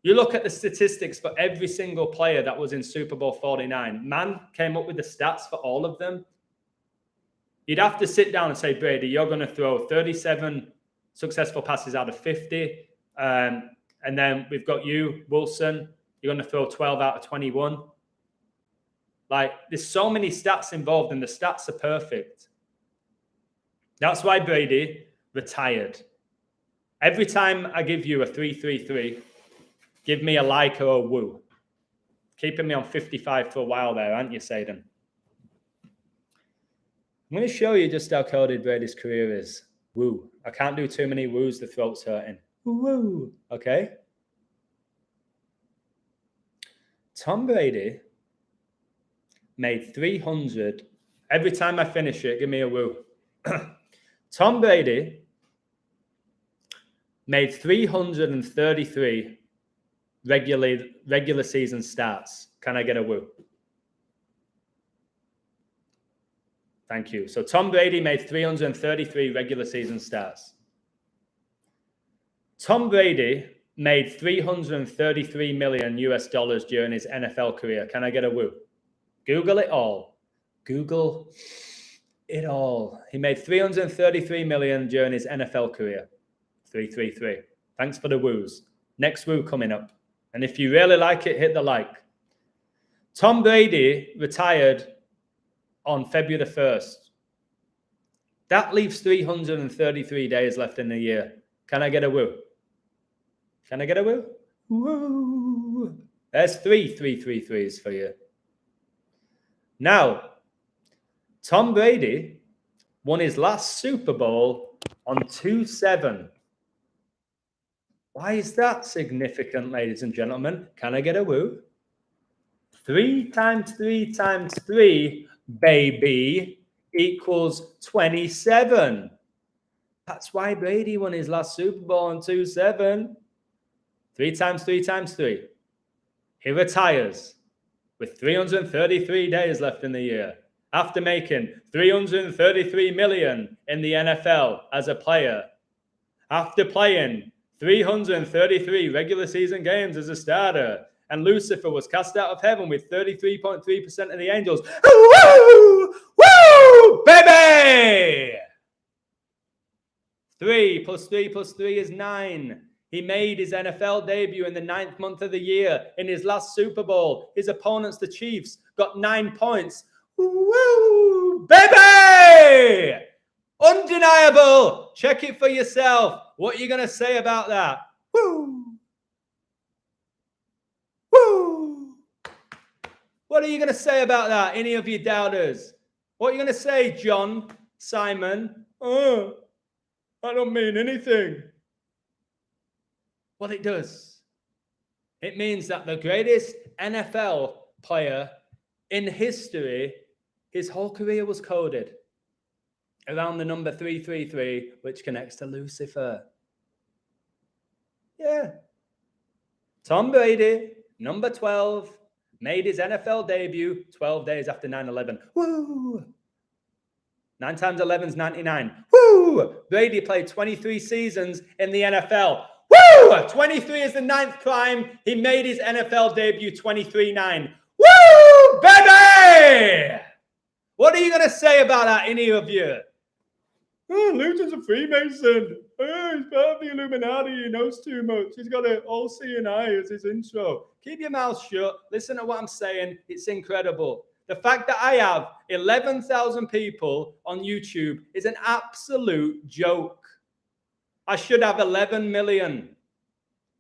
you look at the statistics for every single player that was in Super Bowl 49. Man came up with the stats for all of them. You'd have to sit down and say, Brady, you're going to throw 37 successful passes out of 50. And then we've got you, Wilson. You're going to throw 12 out of 21. Like, there's so many stats involved, and the stats are perfect. That's why Brady retired. Every time I give you a 3-3-3, give me a like or a woo. Keeping me on 55 for a while there, aren't you, Saden? I'm going to show you just how coded Brady's career is. Woo. I can't do too many woos, the throat's hurting. Woo. Okay? Tom Brady made 300. Every time I finish it, give me a woo. Tom Brady made 333 regular season starts. Can I get a woo? Thank you. So Tom Brady made 333 regular season starts. Tom Brady made $333 million during his NFL career. Can I get a woo? Google it all. Google it all. He made $333 million during his NFL career. 333. Thanks for the woos. Next woo coming up. And if you really like it, hit the like. Tom Brady retired on February the 1st. That leaves 333 days left in the year. Can I get a woo? Can I get a woo? Woo. There's 3 333s for you. Now, Tom Brady won his last Super Bowl on 2-7. Why is that significant, ladies and gentlemen? Can I get a woo? 3 times 3 times 3, baby, equals 27. That's why Brady won his last Super Bowl on 2-7. 3 times 3 times 3. He retires with 333 days left in the year after making $333 million in the NFL as a player, after playing 333 regular season games as a starter, and Lucifer was cast out of heaven with 33.3% of the angels. Woo! Woo! Baby! 3 plus 3 plus 3 is 9. He made his NFL debut in the 9th month of the year. In his last Super Bowl, his opponents, the Chiefs, got 9 points. Woo! Baby! Undeniable. Check it for yourself. What are you going to say about that? Woo! Woo! What are you going to say about that, any of you doubters? What are you going to say, John, Simon? Oh, I don't mean anything. Well, it does. It means that the greatest NFL player in history, his whole career was coded around the number 333, which connects to Lucifer. Yeah. Tom Brady, number 12, made his NFL debut 12 days after 9/11. Woo! 9 times 11 is 99. Woo! Brady played 23 seasons in the NFL. Woo! 23 is the 9th prime. He made his NFL debut 23-9. Woo! Baby! What are you going to say about that, any of you? Oh, Luton's a Freemason. Oh, he's part of the Illuminati. He knows too much. He's got an all-seeing eye as his intro. Keep your mouth shut. Listen to what I'm saying. It's incredible. The fact that I have 11,000 people on YouTube is an absolute joke. I should have 11 million.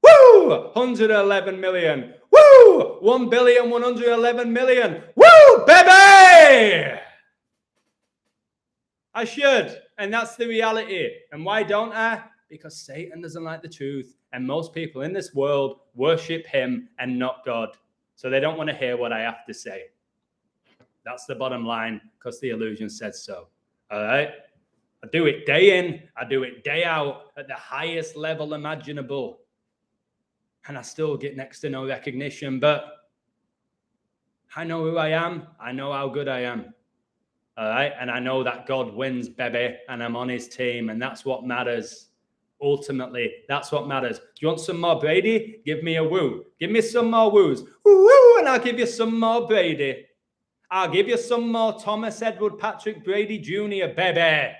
Woo! 111 million. Woo! 1,111 million. Woo, baby! I should. And that's the reality. And why don't I? Because Satan doesn't like the truth. And most people in this world worship him and not God. So they don't want to hear what I have to say. That's the bottom line, because the illusion said so. All right? I do it day in. I do it day out at the highest level imaginable. And I still get next to no recognition. But I know who I am. I know how good I am. All right. And I know that God wins, baby. And I'm on his team. And that's what matters. Ultimately, that's what matters. Do you want some more Brady? Give me a woo. Give me some more woos. Woo, woo, and I'll give you some more Brady. I'll give you some more Thomas Edward Patrick Brady Jr., baby.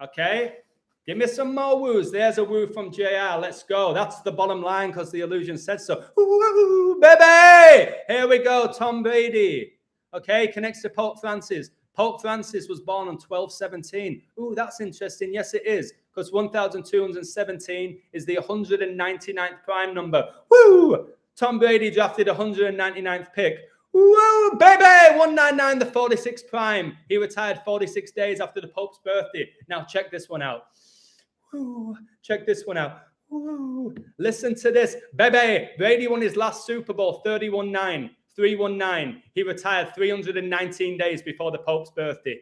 Okay? Give me some more woos. There's a woo from JR. Let's go. That's the bottom line, because the illusion said so. Woo, baby! Here we go, Tom Brady. Okay? Connects to Pope Francis. Pope Francis was born on 12/17. Ooh, that's interesting. Yes, it is. Because 1,217 is the 199th prime number. Woo! Tom Brady drafted 199th pick. Woo, baby! 199, the 46th prime. He retired 46 days after the Pope's birthday. Now, check this one out. Woo, check this one out. Woo. Listen to this. Baby, Brady won his last Super Bowl 31-9. 319. He retired 319 days before the Pope's birthday.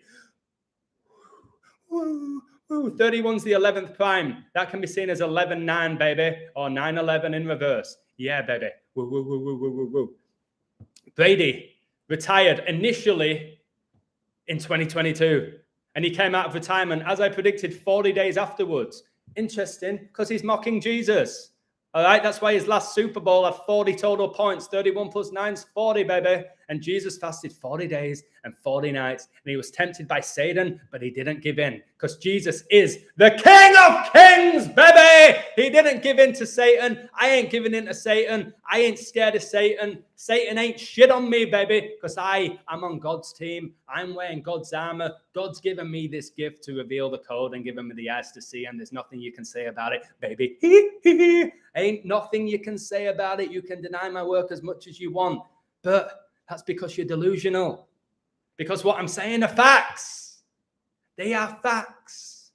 Woo, woo. 31's the 11th prime. That can be seen as 11-9, baby, or 9/11 in reverse. Yeah, baby. Woo, woo, woo, woo, woo, woo, woo. Brady retired initially in 2022, and he came out of retirement, as I predicted, 40 days afterwards. Interesting, because he's mocking Jesus. All right, that's why his last Super Bowl had 40 total points. 31 plus 9 is 40, baby. And Jesus fasted 40 days and 40 nights. And he was tempted by Satan, but he didn't give in, because Jesus is the King of Kings, baby. He didn't give in to Satan. I ain't giving in to Satan. I ain't scared of Satan. Satan ain't shit on me, baby, because I am on God's team. I'm wearing God's armor. God's given me this gift to reveal the code and given me the eyes to see, and there's nothing you can say about it, baby. Ain't nothing you can say about it. You can deny my work as much as you want, but that's because you're delusional. Because what I'm saying are facts. They are facts.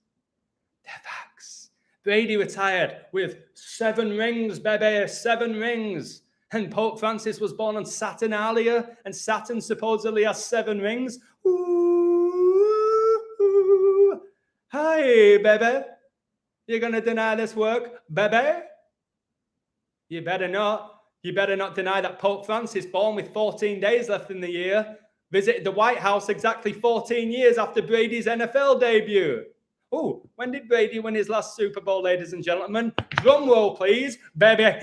They're facts. Brady retired with 7 rings, baby, 7 rings. And Pope Francis was born on Saturn earlier, and Saturn supposedly has 7 rings. Ooh. Hi, baby. You're going to deny this work, baby? You better not. You better not deny that Pope Francis, born with 14 days left in the year, visited the White House exactly 14 years after Brady's NFL debut. Oh, when did Brady win his last Super Bowl, ladies and gentlemen? Drum roll, please. Baby.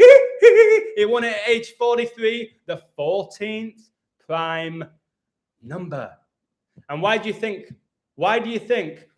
He won it at age 43, the 14th prime number. And why do you think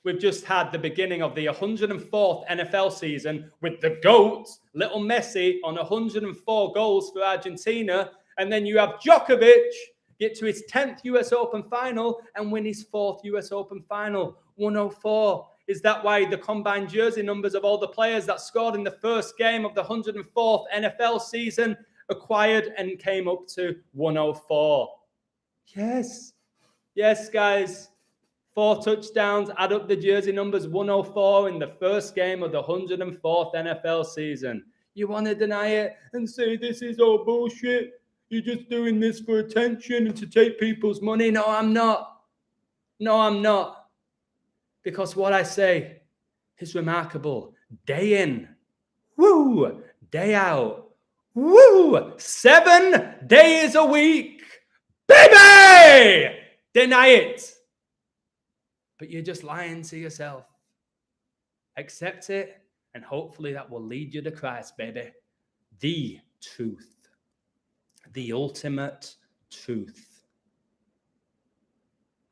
we've just had the beginning of the 104th NFL season with the GOAT, little Messi, on 104 goals for Argentina, and then you have Djokovic get to his 10th US Open final and win his 4th US Open final, 104. Is that why the combined jersey numbers of all the players that scored in the first game of the 104th NFL season acquired and came up to 104? Yes. Yes, guys. 4 touchdowns, add up the jersey numbers, 104 in the first game of the 104th NFL season. You want to deny it and say this is all bullshit? You're just doing this for attention and to take people's money? No, I'm not. No, I'm not. Because what I say is remarkable. Day in, woo, day out, woo, 7 days a week. Baby! Deny it. But you're just lying to yourself. Accept it, and hopefully that will lead you to Christ, baby. The truth. The ultimate truth.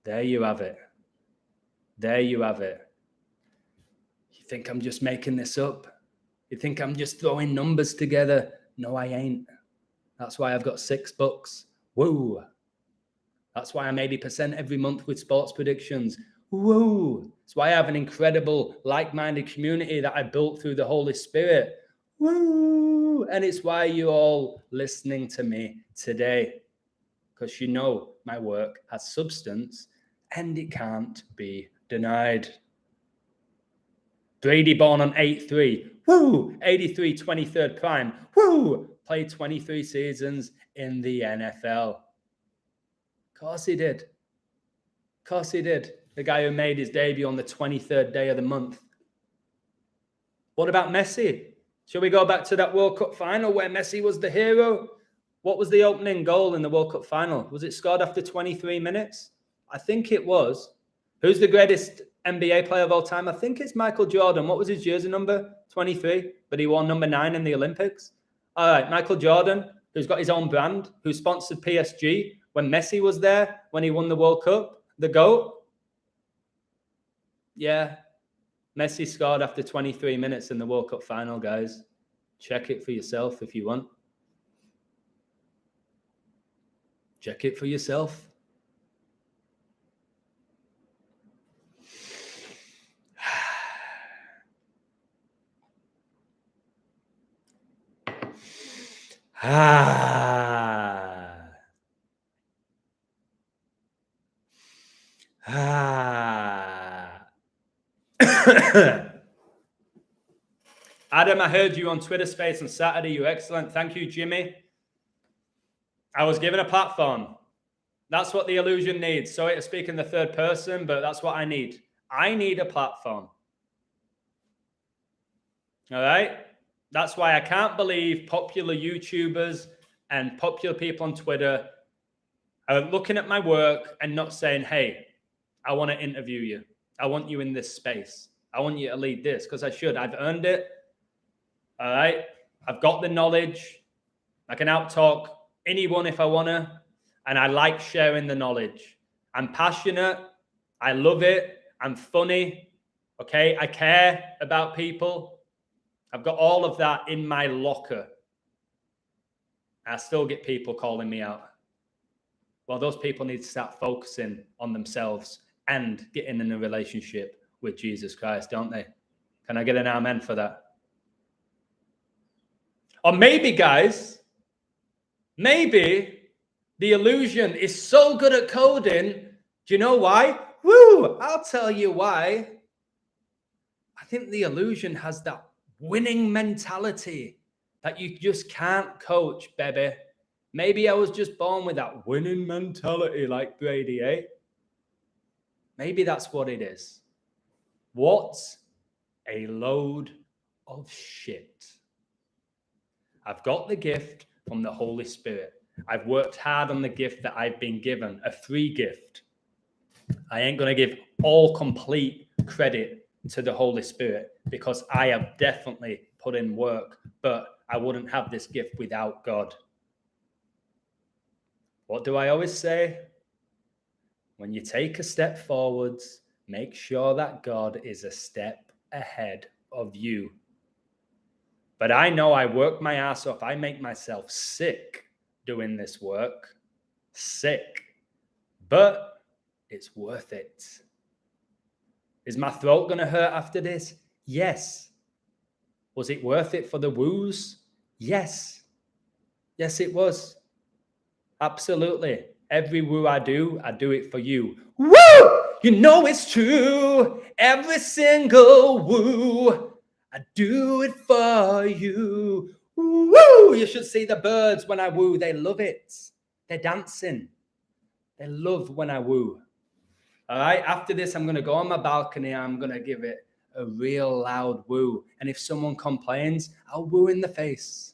There you have it. There you have it. You think I'm just making this up? You think I'm just throwing numbers together? No, I ain't. That's why I've got 6 books. Woo! That's why I'm 80% every month with sports predictions. Woo! That's why I have an incredible like-minded community that I built through the Holy Spirit. Woo! And it's why you're all listening to me today. Because you know my work has substance and it can't be denied. Brady born on 8-3. Woo! 83, 23rd prime. Woo! Played 23 seasons in the NFL. Of course he did. Of course he did. The guy who made his debut on the 23rd day of the month. What about Messi? Shall we go back to that World Cup final where Messi was the hero? What was the opening goal in the World Cup final? Was it scored after 23 minutes? I think it was. Who's the greatest NBA player of all time? I think it's Michael Jordan. What was his jersey number? 23. But he wore number 9 in the Olympics. All right, Michael Jordan, who's got his own brand, who sponsored PSG when Messi was there, when he won the World Cup, the GOAT. Yeah, Messi scored after 23 minutes in the World Cup final, guys. Check it for yourself if you want. Check it for yourself. Adam, I heard you on Twitter Space on Saturday. You're excellent. Thank you, Jimmy. I was given a platform. That's what the illusion needs. Sorry to speak in the third person, but that's what I need. I need a platform. All right? That's why I can't believe popular YouTubers and popular people on Twitter are looking at my work and not saying, hey, I want to interview you. I want you in this space. I want you to lead this because I should. I've earned it. All right? I've got the knowledge. I can out-talk anyone if I want to. And I like sharing the knowledge. I'm passionate. I love it. I'm funny. Okay? I care about people. I've got all of that in my locker. I still get people calling me out. Well, those people need to start focusing on themselves and getting in a relationship with Jesus Christ, don't they? Can I get an amen for that? Or maybe, guys, maybe the illusion is so good at coding. Do you know why? Woo! I'll tell you why. I think the illusion has that winning mentality that you just can't coach, baby. Maybe I was just born with that winning mentality like Brady, eh? Maybe that's what it is. What a load of shit. I've got the gift from the Holy Spirit. I've worked hard on the gift that I've been given, a free gift. I ain't going to give all complete credit to the Holy Spirit because I have definitely put in work, but I wouldn't have this gift without God. What do I always say? When you take a step forwards, make sure that God is a step ahead of you. But I know I work my ass off. I make myself sick doing this work. Sick. But it's worth it. Is my throat going to hurt after this? Yes. Was it worth it for the woos? Yes. Yes, it was. Absolutely. Every woo I do it for you. Woo! You know it's true. Every single woo, I do it for you. Woo! You should see the birds when I woo. They love it. They're dancing. They love when I woo. All right. After this, I'm going to go on my balcony. I'm going to give it a real loud woo. And if someone complains, I'll woo in the face.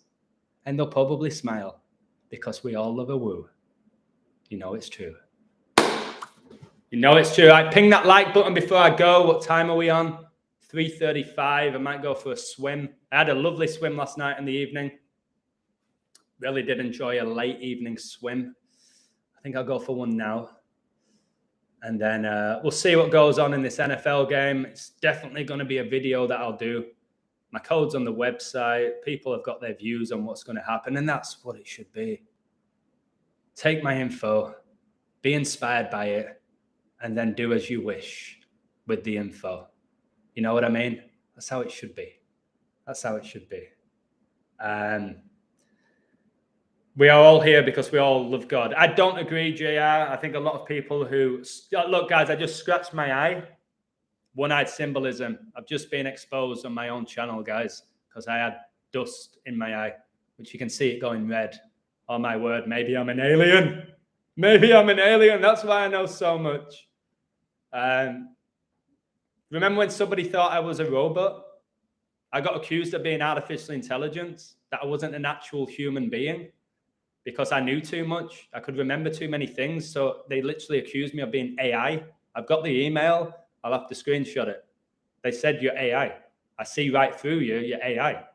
And they'll probably smile because we all love a woo. You know it's true. You know it's true. I ping that like button before I go. What time are we on? 3:35. I might go for a swim. I had a lovely swim last night in the evening. Really did enjoy a late evening swim. I think I'll go for one now. And then we'll see what goes on in this NFL game. It's definitely going to be a video that I'll do. My code's on the website. People have got their views on what's going to happen. And that's what it should be. Take my info, be inspired by it, and then do as you wish with the info. You know what I mean? That's how it should be. That's how it should be. We are all here because we all love God. I don't agree, JR. I think a lot of people who... Look, guys, I just scratched my eye. One-eyed symbolism. I've just been exposed on my own channel, guys, because I had dust in my eye, which you can see it going red. Oh, my word. Maybe I'm an alien. Maybe I'm an alien. That's why I know so much. Remember when somebody thought I was a robot? I got accused of being artificial intelligence, that I wasn't an actual human being because I knew too much. I could remember too many things. So they literally accused me of being AI. I've got the email. I'll have to screenshot it. They said, you're AI. I see right through you. You're AI.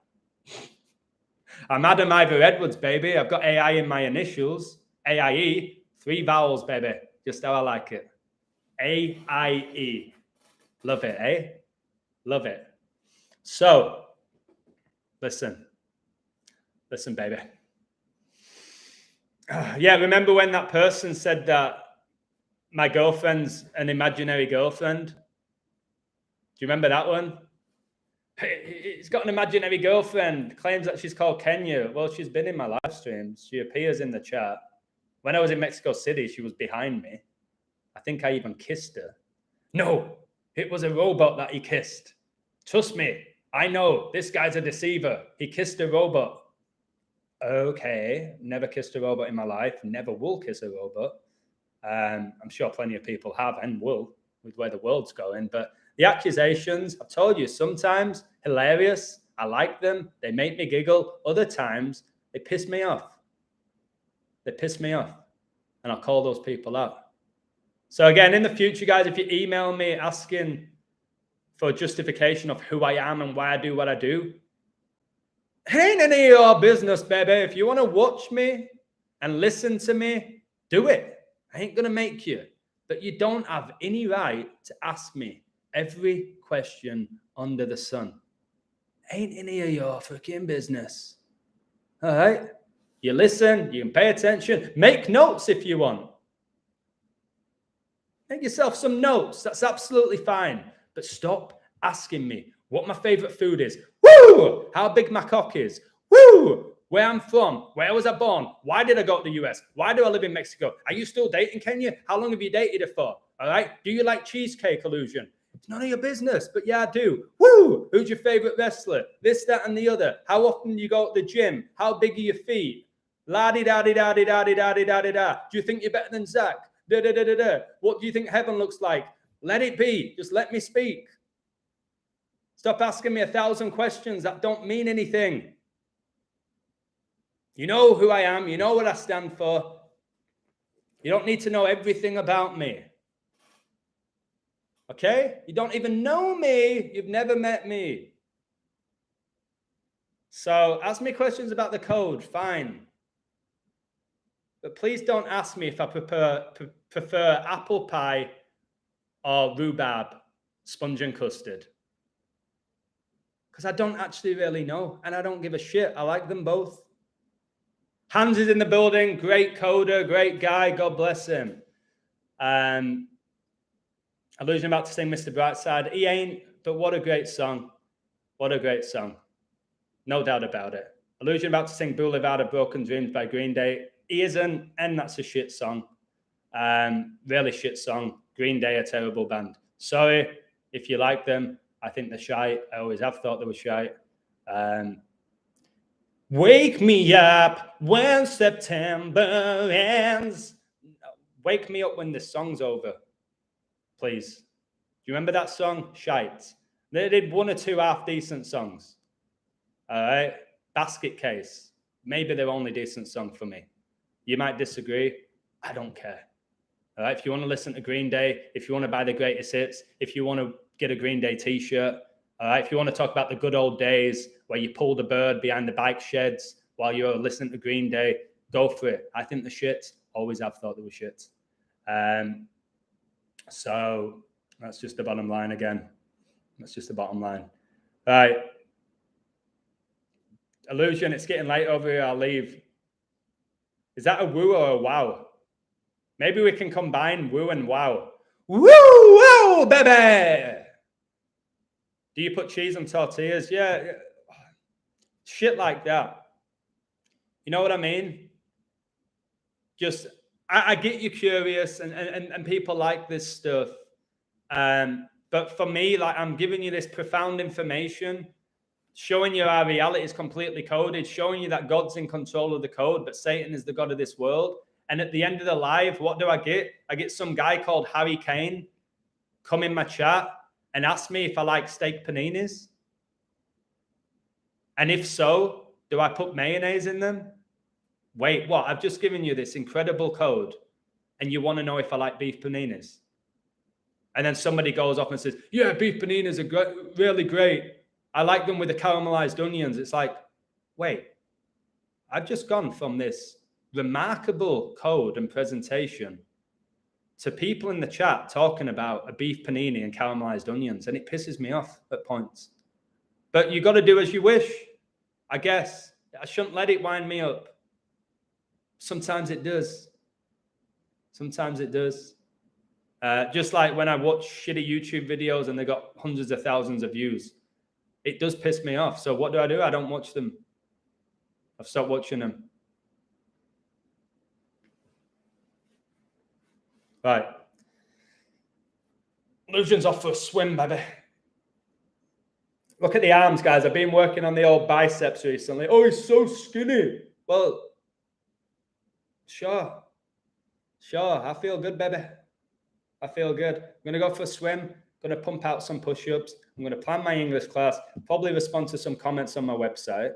I'm Adam Ivor Edwards, baby. I've got AI in my initials. AIE. 3 vowels, baby. Just how I like it. AIE. Love it, eh? Love it. So, listen. Listen, baby. Yeah, remember when that person said that my girlfriend's an imaginary girlfriend? Do you remember that one? He's got an imaginary girlfriend, claims that she's called Kenya. Well, she's been in my live streams. She appears in the chat. When I was in Mexico City, she was behind me. I think I even kissed her. No, it was a robot that he kissed. Trust me, I know this guy's a deceiver. He kissed a robot. Okay, never kissed a robot in my life. Never will kiss a robot. I'm sure plenty of people have and will with where the world's going. But the accusations, I've told you, sometimes hilarious. I like them. They make me giggle. Other times, they piss me off. They piss me off. And I'll call those people out. So again, in the future, guys, if you email me asking for justification of who I am and why I do what I do, it ain't any of your business, baby. If you want to watch me and listen to me, do it. I ain't going to make you. But you don't have any right to ask me every question under the sun. Ain't any of your freaking business. All right? You listen, you can pay attention. Make notes if you want. Make yourself some notes. That's absolutely fine. But stop asking me what my favorite food is. Woo! How big my cock is. Woo! Where I'm from. Where was I born? Why did I go to the US? Why do I live in Mexico? Are you still dating Kenya? How long have you dated her for? All right? Do you like cheesecake illusion? It's none of your business, but yeah, I do. Woo! Who's your favorite wrestler? This, that, and the other. How often do you go to the gym? How big are your feet? La-di-da-di-da-di-da-di-da-di-da-di-da. Do you think you're better than Zach? Da-da-da-da-da. What do you think heaven looks like? Let it be. Just let me speak. Stop asking me 1,000 questions that don't mean anything. You know who I am. You know what I stand for. You don't need to know everything about me. Okay? You don't even know me. You've never met me. So ask me questions about the code. Fine. But please don't ask me if I prefer apple pie or rhubarb, sponge and custard. Because I don't actually really know. And I don't give a shit. I like them both. Hans is in the building. Great coder. Great guy. God bless him. Illusion about to sing Mr. Brightside. He ain't, but what a great song. What a great song. No doubt about it. Illusion about to sing Boulevard of Broken Dreams by Green Day. He isn't, and that's a shit song. Really shit song. Green Day, a terrible band. Sorry if you like them. I think they're shite. I always have thought they were shite. Wake me up when September ends. Wake me up when the song's over, please. Do you remember that song? Shite. They did one or two half-decent songs. All right? Basket Case. Maybe their only decent song for me. You might disagree. I don't care. All right? If you want to listen to Green Day, if you want to buy the greatest hits, if you want to get a Green Day t-shirt, all right? If you want to talk about the good old days where you pulled a bird behind the bike sheds while you're listening to Green Day, go for it. I think the shit. Always have thought they were shit. So that's just the bottom line again. That's just the bottom line. All right. Illusion, it's getting late over here. I'll leave. Is that a woo or a wow? Maybe we can combine woo and wow. Woo, wow, baby. Do you put cheese on tortillas? Yeah. Shit like that. You know what I mean? Just, I get you curious and people like this stuff. But for me, like, I'm giving you this profound information, showing you how reality is completely coded, showing you that God's in control of the code, but Satan is the God of this world. And at the end of the live, what do I get? I get some guy called Harry Kane come in my chat and ask me if I like steak paninis. And if so, do I put mayonnaise in them? Wait, what? I've just given you this incredible code and you want to know if I like beef paninis? And then somebody goes off and says, yeah, beef paninis are really great. I like them with the caramelized onions. It's like, wait, I've just gone from this remarkable code and presentation to people in the chat talking about a beef panini and caramelized onions. And it pisses me off at points. But you got to do as you wish, I guess. I shouldn't let it wind me up. Sometimes it does. Sometimes it does. Just like when I watch shitty YouTube videos and they got hundreds of thousands of views. It does piss me off. So what do? I don't watch them. I've stopped watching them. Right. Illusion's off for a swim, baby. Look at the arms, guys. I've been working on the old biceps recently. Oh, he's so skinny. Well, sure. I feel good, baby. I feel good. I'm going to go for a swim. I'm going to pump out some push-ups. I'm going to plan my English class. Probably respond to some comments on my website.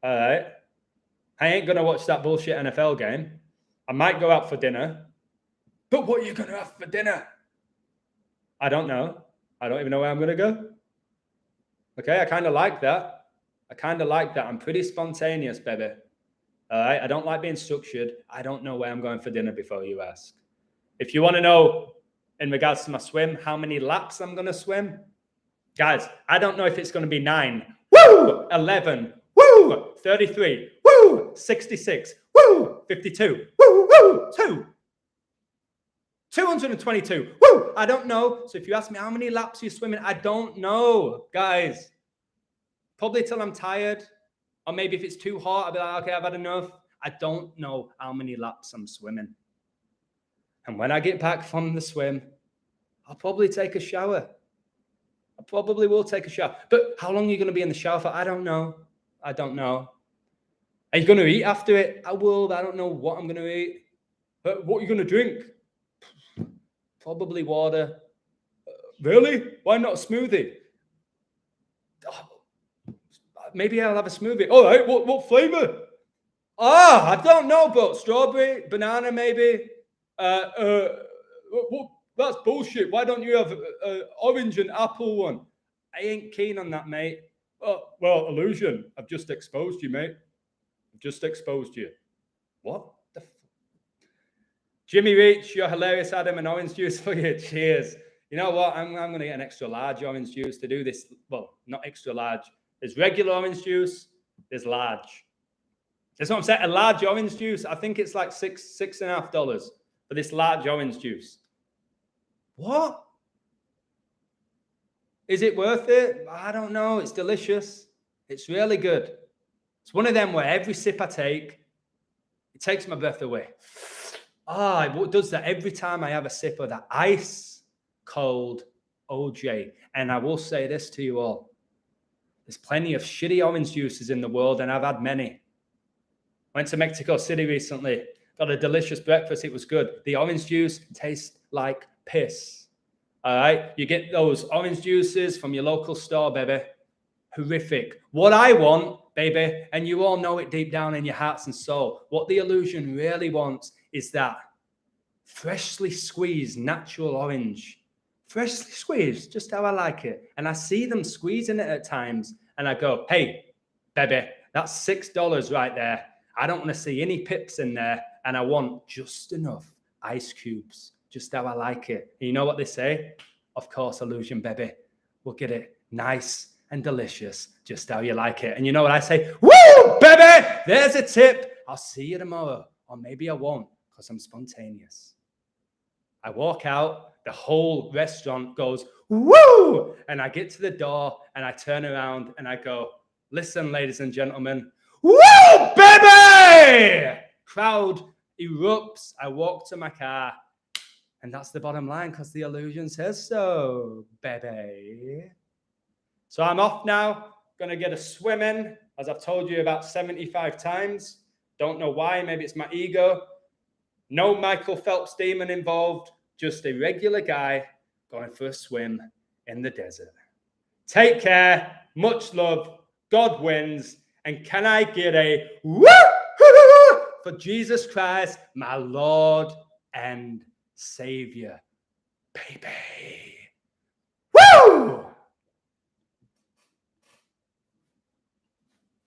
All right. I ain't going to watch that bullshit NFL game. I might go out for dinner. But what are you going to have for dinner? I don't know. I don't even know where I'm going to go. Okay, I kind of like that. I'm pretty spontaneous, baby. All right, I don't like being structured. I don't know where I'm going for dinner before you ask. If you want to know, in regards to my swim, how many laps I'm going to swim, guys, I don't know if it's going to be 9, 11, 33, 66, 52, 222. I don't know. So if you ask me how many laps you're swimming, I don't know, guys. Probably till I'm tired. Or maybe if it's too hot, I'll be like, okay, I've had enough. I don't know how many laps I'm swimming. And when I get back from the swim, I'll probably take a shower. I probably will take a shower. But how long are you going to be in the shower for? I don't know. Are you going to eat after it? I will, but I don't know what I'm going to eat. But what are you going to drink? Probably water. Really? Why not a smoothie? Maybe I'll have a smoothie. All right, what flavor? I don't know, but strawberry, banana, maybe. That's bullshit. Why don't you have orange and apple one? I ain't keen on that, mate. Oh, well, Illusion, I've just exposed you, mate. I've just exposed you. What the Jimmy Reach, you're hilarious, Adam. An orange juice for you. Cheers. You know what? I'm going to get an extra large orange juice to do this. Well, not extra large. There's regular orange juice. There's large. That's what I'm saying. A large orange juice, I think it's like $6.50 for this large orange juice. What? Is it worth it? I don't know. It's delicious. It's really good. It's one of them where every sip I take, it takes my breath away. it does that every time I have a sip of that ice cold OJ. And I will say this to you all. There's plenty of shitty orange juices in the world, and I've had many. Went to Mexico City recently. Got a delicious breakfast. It was good. The orange juice tastes like piss. All right? You get those orange juices from your local store, baby. Horrific. What I want, baby, and you all know it deep down in your hearts and soul, what the illusion really wants is that freshly squeezed natural orange. Freshly squeezed, just how I like it. And I see them squeezing it at times, and I go, hey, baby, that's $6 right there. I don't want to see any pips in there, and I want just enough ice cubes, just how I like it. And you know what they say? Of course, illusion, baby. We'll get it nice and delicious, just how you like it. And you know what I say? Woo, baby! There's a tip. I'll see you tomorrow. Or maybe I won't, because I'm spontaneous. I walk out, the whole restaurant goes, woo! And I get to the door, and I turn around, and I go, listen, ladies and gentlemen, woo, baby! Crowd erupts. I walk to my car, and that's the bottom line, because the illusion says so, baby. So I'm off now, going to get a swim in, as I've told you about 75 times. Don't know why, maybe it's my ego. No Michael Phelps demon involved, just a regular guy going for a swim in the desert. Take care, much love, God wins, and can I get a woo for Jesus Christ, my Lord and Savior, baby.